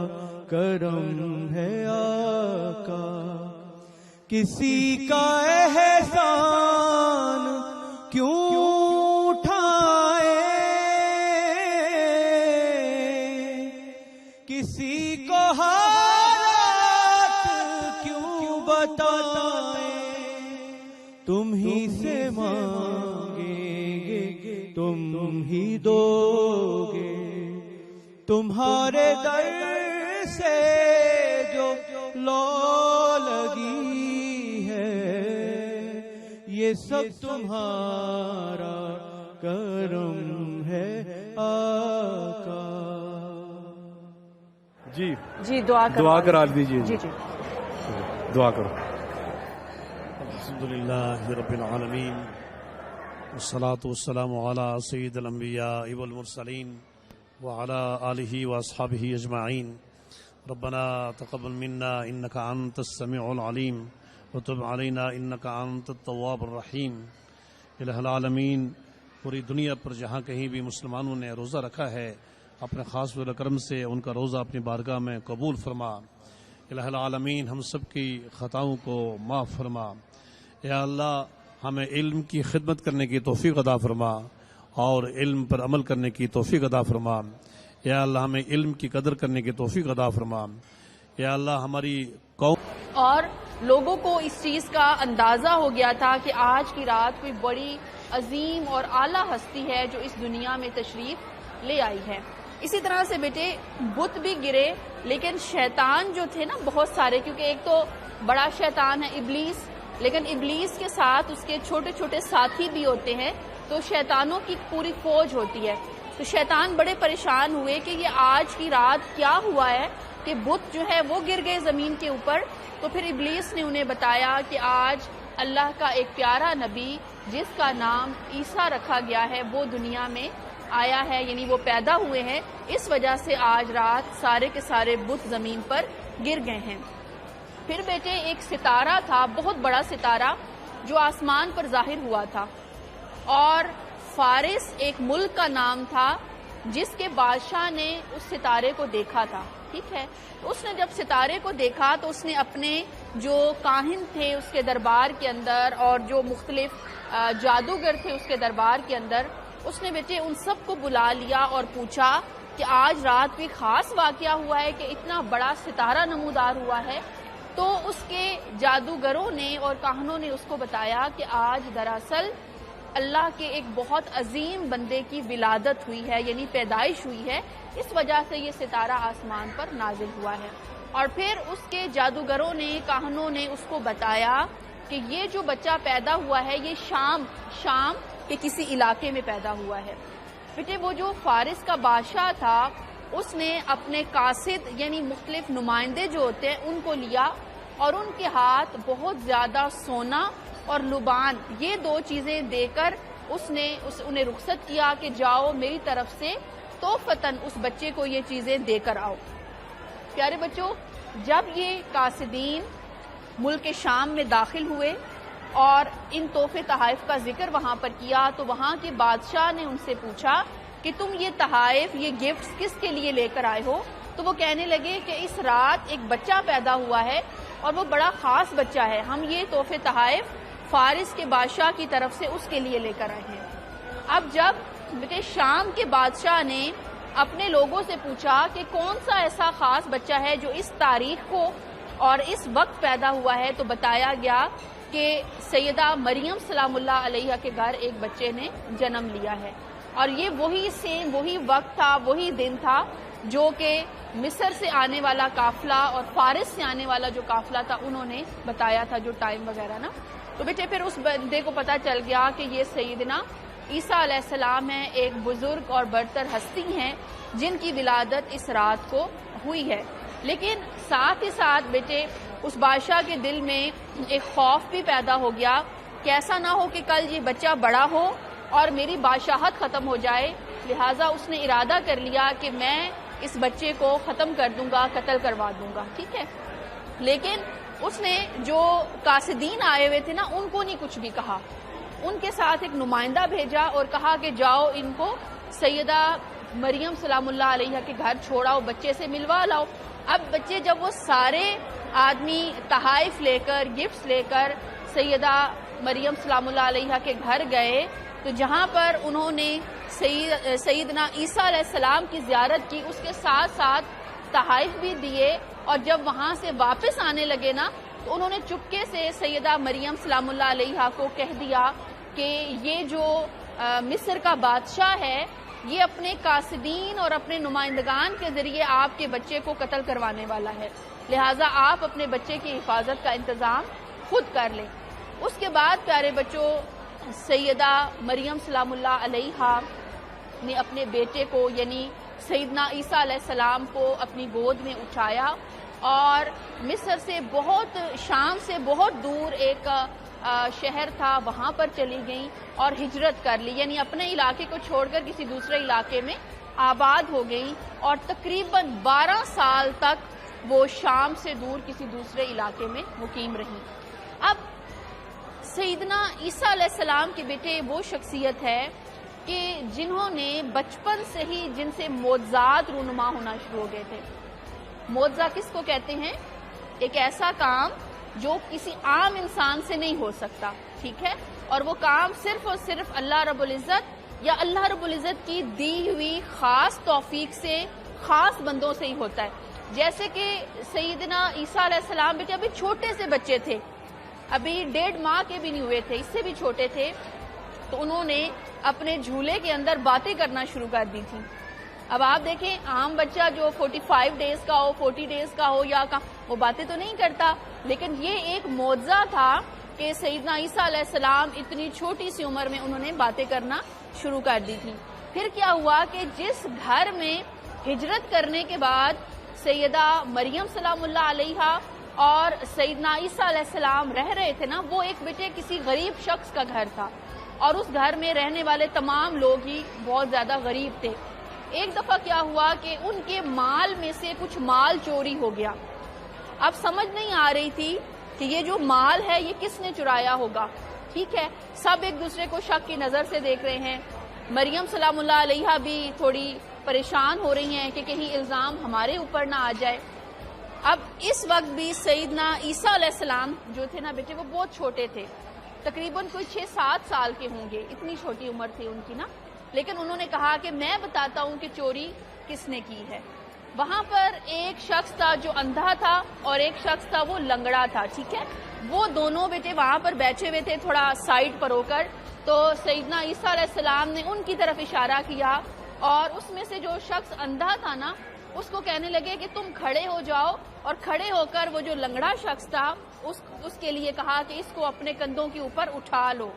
کرم ہے آقا. کسی کا احسان کیوں اٹھائے، کسی کو حالات کیوں بتائیں، تم ہی سے مانگیں گے تم ہی دو گے، تمہارے در سے جو لو لگی ہے، یہ سب تمہارا کرم ہے آقا. جی دعا کرا دیجیے. جی دعا کرو. الحمدللہ رب العالمین والصلاة والسلام علی سید الانبیاء والمرسلین وعلی آلہ واصحابہ اجمعین. ربنا تقبل منا انک انت السمیع العلیم وتب علینا انک انت التواب الرحیم. الہ العالمین، پوری دنیا پر جہاں کہیں بھی مسلمانوں نے روزہ رکھا ہے، اپنے خاص و کرم سے ان کا روزہ اپنی بارگاہ میں قبول فرما. الہ العالمین، ہم سب کی خطاؤں کو معاف فرما. یا اللہ، ہمیں علم کی خدمت کرنے کی توفیق عطا فرما اور علم پر عمل کرنے کی توفیق عطا فرما. یا اللہ، ہمیں علم کی قدر کرنے کی توفیق عطا فرما. یا اللہ، ہماری قوم اور لوگوں کو اس چیز کا اندازہ ہو گیا تھا کہ آج کی رات کوئی بڑی عظیم اور اعلیٰ ہستی ہے جو اس دنیا میں تشریف لے آئی ہے. اسی طرح سے بیٹے بت بھی گرے، لیکن شیطان جو تھے نا بہت سارے، کیونکہ ایک تو بڑا شیطان ہے ابلیس، لیکن ابلیس کے ساتھ اس کے چھوٹے چھوٹے ساتھی بھی ہوتے ہیں، تو شیطانوں کی پوری فوج ہوتی ہے. تو شیطان بڑے پریشان ہوئے کہ یہ آج کی رات کیا ہوا ہے کہ بت جو ہے وہ گر گئے زمین کے اوپر. تو پھر ابلیس نے انہیں بتایا کہ آج اللہ کا ایک پیارا نبی جس کا نام عیسیٰ رکھا گیا ہے وہ دنیا میں آیا ہے، یعنی وہ پیدا ہوئے ہیں، اس وجہ سے آج رات سارے کے سارے بت زمین پر گر گئے ہیں. پھر بیٹے ایک ستارہ تھا، بہت بڑا ستارہ جو آسمان پر ظاہر ہوا تھا، اور فارس ایک ملک کا نام تھا جس کے بادشاہ نے اس ستارے کو دیکھا تھا. ٹھیک ہے، تو اس نے جب ستارے کو دیکھا تو اس نے اپنے جو کاہن تھے اس کے دربار کے اندر اور جو مختلف جادوگر تھے اس کے دربار کے اندر، اس نے بیٹے ان سب کو بلا لیا اور پوچھا کہ آج رات کوئی خاص واقعہ ہوا ہے کہ اتنا بڑا ستارہ نمودار ہوا ہے. تو اس کے جادوگروں نے اور کاہنوں نے اس کو بتایا کہ آج دراصل اللہ کے ایک بہت عظیم بندے کی ولادت ہوئی ہے، یعنی پیدائش ہوئی ہے، اس وجہ سے یہ ستارہ آسمان پر نازل ہوا ہے. اور پھر اس کے جادوگروں نے، کاہنوں نے اس کو بتایا کہ یہ جو بچہ پیدا ہوا ہے یہ شام کے کسی علاقے میں پیدا ہوا ہے. بیٹے وہ جو فارس کا بادشاہ تھا اس نے اپنے قاصد یعنی مختلف نمائندے جو ہوتے ہیں ان کو لیا اور ان کے ہاتھ بہت زیادہ سونا اور لبان، یہ دو چیزیں دے کر انہیں رخصت کیا کہ جاؤ میری طرف سے تحفتاً اس بچے کو یہ چیزیں دے کر آؤ. پیارے بچوں، جب یہ قاصدین ملک شام میں داخل ہوئے اور ان تحفے تحائف کا ذکر وہاں پر کیا تو وہاں کے بادشاہ نے ان سے پوچھا کہ تم یہ تحائف، یہ گفٹس کس کے لیے لے کر آئے ہو؟ تو وہ کہنے لگے کہ اس رات ایک بچہ پیدا ہوا ہے اور وہ بڑا خاص بچہ ہے، ہم یہ تحفے تحائف فارس کے بادشاہ کی طرف سے اس کے لیے لے کر آئے ہیں. اب جب شام کے بادشاہ نے اپنے لوگوں سے پوچھا کہ کون سا ایسا خاص بچہ ہے جو اس تاریخ کو اور اس وقت پیدا ہوا ہے، تو بتایا گیا کہ سیدہ مریم سلام اللہ علیہ کے گھر ایک بچے نے جنم لیا ہے. اور یہ وہی وقت تھا، وہی دن تھا جو کہ مصر سے آنے والا قافلہ اور فارس سے آنے والا جو قافلہ تھا انہوں نے بتایا تھا، جو ٹائم وغیرہ نا. تو بیٹے پھر اس بندے کو پتا چل گیا کہ یہ سیدنا عیسیٰ علیہ السلام ہیں، ایک بزرگ اور برتر ہستی ہیں جن کی ولادت اس رات کو ہوئی ہے. لیکن ساتھ ہی ساتھ بیٹے اس بادشاہ کے دل میں ایک خوف بھی پیدا ہو گیا کہ ایسا نہ ہو کہ کل یہ بچہ بڑا ہو اور میری بادشاہت ختم ہو جائے. لہٰذا اس نے ارادہ کر لیا کہ میں اس بچے کو ختم کر دوں گا، قتل کروا دوں گا. ٹھیک ہے، لیکن اس نے جو قاصدین آئے ہوئے تھے نا ان کو نہیں کچھ بھی کہا. ان کے ساتھ ایک نمائندہ بھیجا اور کہا کہ جاؤ ان کو سیدہ مریم سلام اللہ علیہ کے گھر چھوڑاؤ, بچے سے ملوا لاؤ. اب بچے جب وہ سارے آدمی تحائف لے کر, گفٹس لے کر سیدہ مریم سلام اللہ علیہ کے گھر گئے, تو جہاں پر انہوں نے سیدنا عیسیٰ علیہ السلام کی زیارت کی, اس کے ساتھ ساتھ تحائف بھی دیے, اور جب وہاں سے واپس آنے لگے نا, تو انہوں نے چپکے سے سیدہ مریم سلام اللہ علیہ کو کہہ دیا کہ یہ جو مصر کا بادشاہ ہے یہ اپنے قاصدین اور اپنے نمائندگان کے ذریعے آپ کے بچے کو قتل کروانے والا ہے, لہٰذا آپ اپنے بچے کی حفاظت کا انتظام خود کر لیں. اس کے بعد پیارے بچوں, سیدہ مریم سلام اللہ علیہ نے اپنے بیٹے کو یعنی سیدنا عیسیٰ علیہ السلام کو اپنی گود میں اٹھایا اور مصر سے شام سے بہت دور ایک شہر تھا وہاں پر چلی گئیں اور ہجرت کر لی, یعنی اپنے علاقے کو چھوڑ کر کسی دوسرے علاقے میں آباد ہو گئیں, اور تقریباً 12 سال تک وہ شام سے دور کسی دوسرے علاقے میں مقیم رہیں. اب سیدنا عیسیٰ علیہ السلام کے بیٹے وہ شخصیت ہے کہ جنہوں نے بچپن سے ہی جن سے معجزات رونما ہونا شروع ہو گئے تھے. معجزہ کس کو کہتے ہیں؟ ایک ایسا کام جو کسی عام انسان سے نہیں ہو سکتا, ٹھیک ہے, اور وہ کام صرف اور صرف اللہ رب العزت یا اللہ رب العزت کی دی ہوئی خاص توفیق سے, خاص بندوں سے ہی ہوتا ہے. جیسے کہ سیدنا عیسیٰ علیہ السلام بیٹے ابھی چھوٹے سے بچے تھے, ابھی 1.5 ماہ کے بھی نہیں ہوئے تھے, اس سے بھی چھوٹے تھے, تو انہوں نے اپنے جھولے کے اندر باتیں کرنا شروع کر دی تھی. اب آپ دیکھیں عام بچہ جو 45 ڈیز کا ہو, 40 ڈیز کا ہو یا وہ باتیں تو نہیں کرتا, لیکن یہ ایک معجزہ تھا کہ سیدنا عیسیٰ علیہ السلام اتنی چھوٹی سی عمر میں انہوں نے باتیں کرنا شروع کر دی تھی. پھر کیا ہوا کہ جس گھر میں ہجرت کرنے کے بعد سیدہ مریم سلام اللہ علیہ اور سیدنا عیسیٰ علیہ السلام رہ رہے تھے نا, وہ ایک بیٹے کسی غریب شخص کا گھر تھا, اور اس گھر میں رہنے والے تمام لوگ ہی بہت زیادہ غریب تھے. ایک دفعہ کیا ہوا کہ ان کے مال میں سے کچھ مال چوری ہو گیا. اب سمجھ نہیں آ رہی تھی کہ یہ جو مال ہے یہ کس نے چرایا ہوگا, ٹھیک ہے, سب ایک دوسرے کو شک کی نظر سے دیکھ رہے ہیں. مریم سلام اللہ علیہ بھی تھوڑی پریشان ہو رہی ہیں کہ کہیں الزام ہمارے اوپر نہ آ جائے. اب اس وقت بھی سیدنا عیسیٰ علیہ السلام جو تھے نا بیٹے, وہ بہت چھوٹے تھے, تقریباً کوئی 6-7 سال کے ہوں گے, اتنی چھوٹی عمر تھی ان کی نا. لیکن انہوں نے کہا کہ میں بتاتا ہوں کہ چوری کس نے کی ہے. وہاں پر ایک شخص تھا جو اندھا تھا اور ایک شخص تھا وہ لنگڑا تھا, ٹھیک ہے, وہ دونوں بیٹے وہاں پر بیٹھے ہوئے تھے تھوڑا سائڈ پر ہو کر. تو سیدنا عیسیٰ علیہ السلام نے ان کی طرف اشارہ کیا, اور اس میں سے جو شخص اندھا تھا نا اس کو کہنے لگے کہ تم کھڑے ہو جاؤ, اور کھڑے ہو کر وہ جو لنگڑا شخص تھا اس کے لیے کہا کہ اس کو اپنے کندھوں کے اوپر اٹھا لو.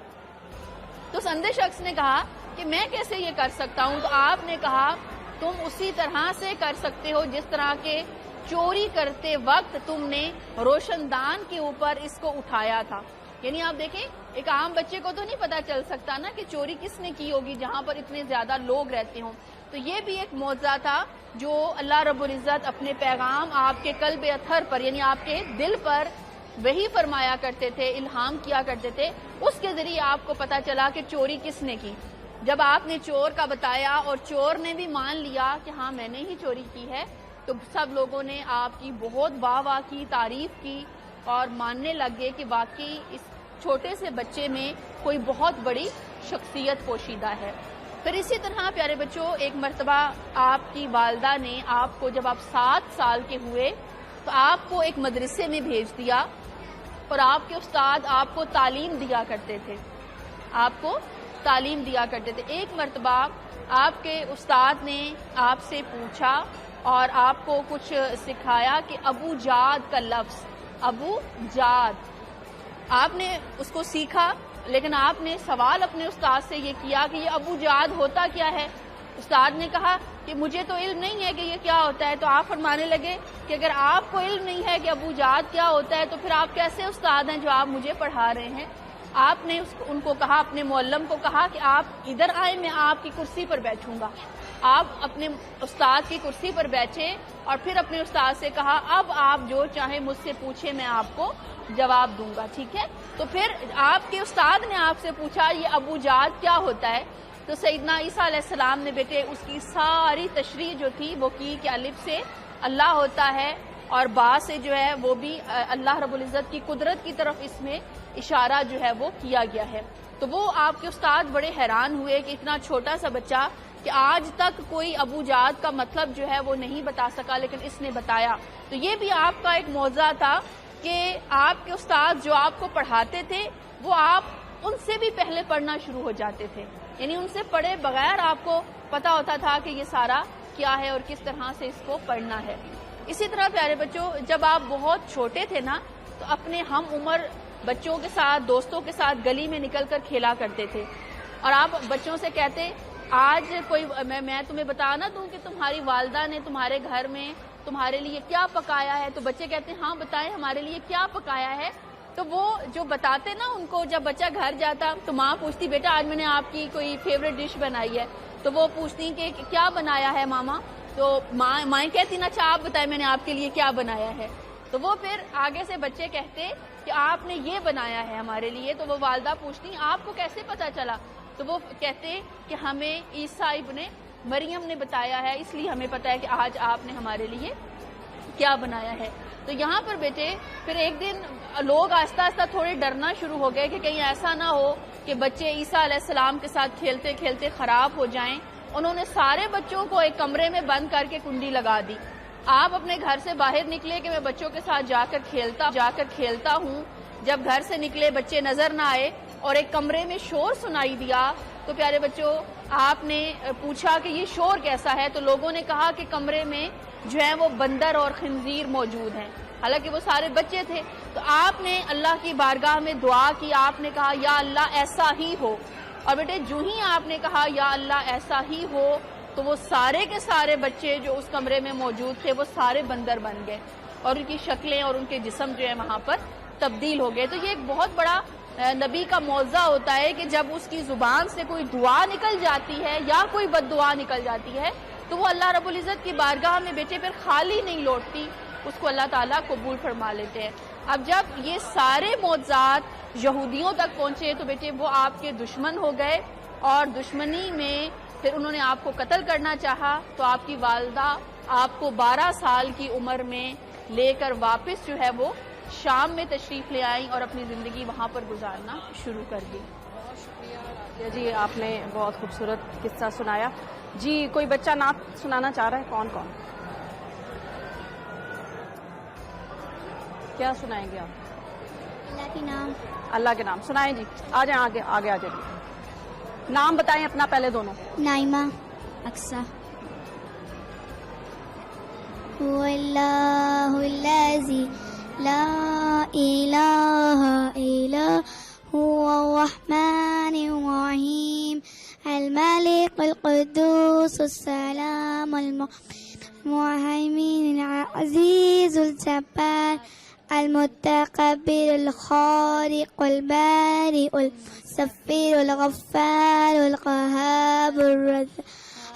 تو اس اندھے شخص نے کہا کہ میں کیسے یہ کر سکتا ہوں؟ تو آپ نے کہا تم اسی طرح سے کر سکتے ہو جس طرح کے چوری کرتے وقت تم نے روشن دان کے اوپر اس کو اٹھایا تھا. یعنی آپ دیکھیں ایک عام بچے کو تو نہیں پتا چل سکتا نا کہ چوری کس نے کی ہوگی جہاں پر اتنے زیادہ لوگ رہتے ہوں. تو یہ بھی ایک معجزہ تھا جو اللہ رب العزت اپنے پیغام آپ کے قلب اطہر پر یعنی آپ کے دل پر وہی فرمایا کرتے تھے, الہام کیا کرتے تھے, اس کے ذریعے آپ کو پتا چلا کہ چوری کس نے کی. جب آپ نے چور کا بتایا اور چور نے بھی مان لیا کہ ہاں میں نے ہی چوری کی ہے, تو سب لوگوں نے آپ کی بہت واہ کی, تعریف کی, اور ماننے لگ گئے کہ واقعی اس چھوٹے سے بچے میں کوئی بہت بڑی شخصیت پوشیدہ ہے. پھر اسی طرح پیارے بچوں ایک مرتبہ آپ کی والدہ نے آپ کو جب آپ 7 سال کے ہوئے تو آپ کو ایک مدرسے میں بھیج دیا, اور آپ کے استاد آپ کو تعلیم دیا کرتے تھے, آپ کو تعلیم دیا کرتے تھے. ایک مرتبہ آپ کے استاد نے آپ سے پوچھا اور آپ کو کچھ سکھایا کہ ابو جاد کا لفظ, ابو جاد, آپ نے اس کو سیکھا, لیکن آپ نے سوال اپنے استاد سے یہ کیا کہ یہ ابو جاد ہوتا کیا ہے. استاد نے کہا کہ مجھے تو علم نہیں ہے کہ یہ کیا ہوتا ہے. تو آپ فرمانے لگے کہ اگر آپ کو علم نہیں ہے کہ ابو جاد کیا ہوتا ہے تو پھر آپ کیسے استاد ہیں جو آپ مجھے پڑھا رہے ہیں. آپ نے ان کو کہا, اپنے معلم کو کہا کہ آپ ادھر آئیں, میں آپ کی کرسی پر بیٹھوں گا. آپ اپنے استاد کی کرسی پر بیٹھے اور پھر اپنے استاد سے کہا اب آپ جو چاہیں مجھ سے پوچھیں, میں آپ کو جواب دوں گا, ٹھیک ہے. تو پھر آپ کے استاد نے آپ سے پوچھا یہ ابو جاد کیا ہوتا ہے. تو تو سیدنا عیسیٰ علیہ السلام نے بیٹے اس کی ساری تشریح جو تھی وہ کی کہ الف سے اللہ ہوتا ہے اور با سے جو ہے وہ بھی اللہ رب العزت کی قدرت کی طرف اس میں اشارہ جو ہے وہ کیا گیا ہے. تو وہ آپ کے استاد بڑے حیران ہوئے کہ اتنا چھوٹا سا بچہ کہ آج تک کوئی ابو جاد کا مطلب جو ہے وہ نہیں بتا سکا لیکن اس نے بتایا. تو یہ بھی آپ کا ایک معجزہ تھا کہ آپ کے استاد جو آپ کو پڑھاتے تھے وہ آپ ان سے بھی پہلے پڑھنا شروع ہو جاتے تھے, یعنی ان سے پڑھے بغیر آپ کو پتا ہوتا تھا کہ یہ سارا کیا ہے اور کس طرح سے اس کو پڑھنا ہے. اسی طرح پیارے بچوں, جب آپ بہت چھوٹے تھے نا تو اپنے ہم عمر بچوں کے ساتھ دوستوں کے ساتھ گلی میں نکل کر کھیلا کرتے تھے اور آپ بچوں سے کہتے آج کوئی میں تمہیں بتا نہ دوں کہ تمہاری والدہ نے تمہارے گھر میں تمہارے لیے کیا پکایا ہے, تو بچے کہتے ہیں ہاں بتائیں ہمارے لیے کیا پکایا ہے. تو وہ جو بتاتے نا ان کو, جب بچہ گھر جاتا تو ماں پوچھتی بیٹا آج میں نے آپ کی کوئی فیوریٹ ڈش بنائی ہے, تو وہ پوچھتی کہ کیا بنایا ہے ماما, تو مائیں کہتی نا اچھا آپ بتائیں میں نے آپ کے لیے کیا بنایا ہے. تو وہ پھر آگے سے بچے کہتے کہ آپ نے یہ بنایا ہے ہمارے لیے. تو وہ والدہ پوچھتی آپ کو کیسے پتا چلا, تو وہ کہتے کہ ہمیں عیسیٰ ابن مریم نے بتایا ہے اس لیے ہمیں پتا ہے کہ آج آپ نے ہمارے لیے کیا بنایا ہے. تو یہاں پر بیٹے پھر ایک دن لوگ آہستہ آہستہ تھوڑے ڈرنا شروع ہو گئے کہ کہیں ایسا نہ ہو کہ بچے عیسیٰ علیہ السلام کے ساتھ کھیلتے کھیلتے خراب ہو جائیں. انہوں نے سارے بچوں کو ایک کمرے میں بند کر کے کنڈی لگا دی. آپ اپنے گھر سے باہر نکلے کہ میں بچوں کے ساتھ جا کر کھیلتا ہوں. جب گھر سے نکلے بچے نظر نہ آئے اور ایک کمرے میں شور سنائی دیا تو پیارے بچوں آپ نے پوچھا کہ یہ شور کیسا ہے, تو لوگوں نے کہا کہ کمرے میں جو ہے وہ بندر اور خنزیر موجود ہیں. حالانکہ وہ سارے بچے تھے. تو آپ نے اللہ کی بارگاہ میں دعا کی, آپ نے کہا یا اللہ ایسا ہی ہو. اور بیٹے جو ہی آپ نے کہا یا اللہ ایسا ہی ہو تو وہ سارے کے سارے بچے جو اس کمرے میں موجود تھے وہ سارے بندر بن گئے اور ان کی شکلیں اور ان کے جسم جو ہے وہاں پر تبدیل ہو گئے. تو یہ ایک بہت بڑا نبی کا معجزہ ہوتا ہے کہ جب اس کی زبان سے کوئی دعا نکل جاتی ہے یا کوئی بد دعا نکل جاتی ہے تو وہ اللہ رب العزت کی بارگاہ میں بیٹے پھر خالی نہیں لوٹتی, اس کو اللہ تعالیٰ قبول فرما لیتے ہیں. اب جب یہ سارے معجزات یہودیوں تک پہنچے تو بیٹے وہ آپ کے دشمن ہو گئے اور دشمنی میں پھر انہوں نے آپ کو قتل کرنا چاہا. تو آپ کی والدہ آپ کو 12 سال کی عمر میں لے کر واپس جو ہے وہ شام میں تشریف لے آئیں اور اپنی زندگی وہاں پر گزارنا شروع کر دی. بہت شکریہ جی, آپ نے بہت خوبصورت قصہ سنایا. جی کوئی بچہ نعت سنانا چاہ رہا ہے, کون کون کیا سنائیں گے آپ؟ اللہ کے نام. اللہ کے نام سنائیں جی. آ جائیں آگے آ جائیں. نام بتائیں اپنا پہلے دونوں. نائمہ اقصی. هو اللہ الذی لا الہ الا هو الرحمن الرحیم الملك القدوس السلام المهيمن العزيز الجبار المتكبر الخالق البارئ المصور الغفار القهار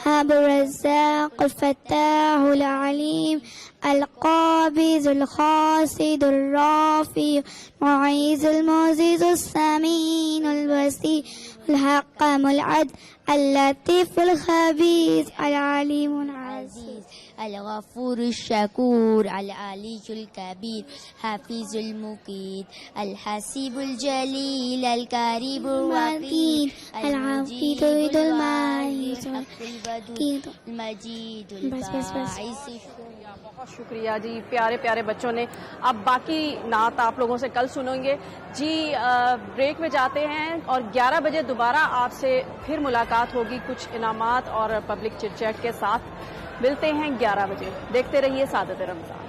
الرزاق الفتاح العليم القابض الخاسد الرافع المعيذ المعزز السميع البصير الحكم العدل اللطيف الخبير العليم العزيز الغفور الشكور العلي الكبير حافظ المقيت الحسيب الجليل الكريم الوكيل العفيف المعيد المجيد الباعث. بہت شکریہ جی, پیارے پیارے بچوں نے. اب باقی نعت آپ لوگوں سے کل سنیں گے جی. بریک میں جاتے ہیں اور 11 بجے دوبارہ آپ سے پھر ملاقات ہوگی کچھ انعامات اور پبلک چٹ چیٹ کے ساتھ. ملتے ہیں 11 بجے. دیکھتے رہیے سعادت رمضان.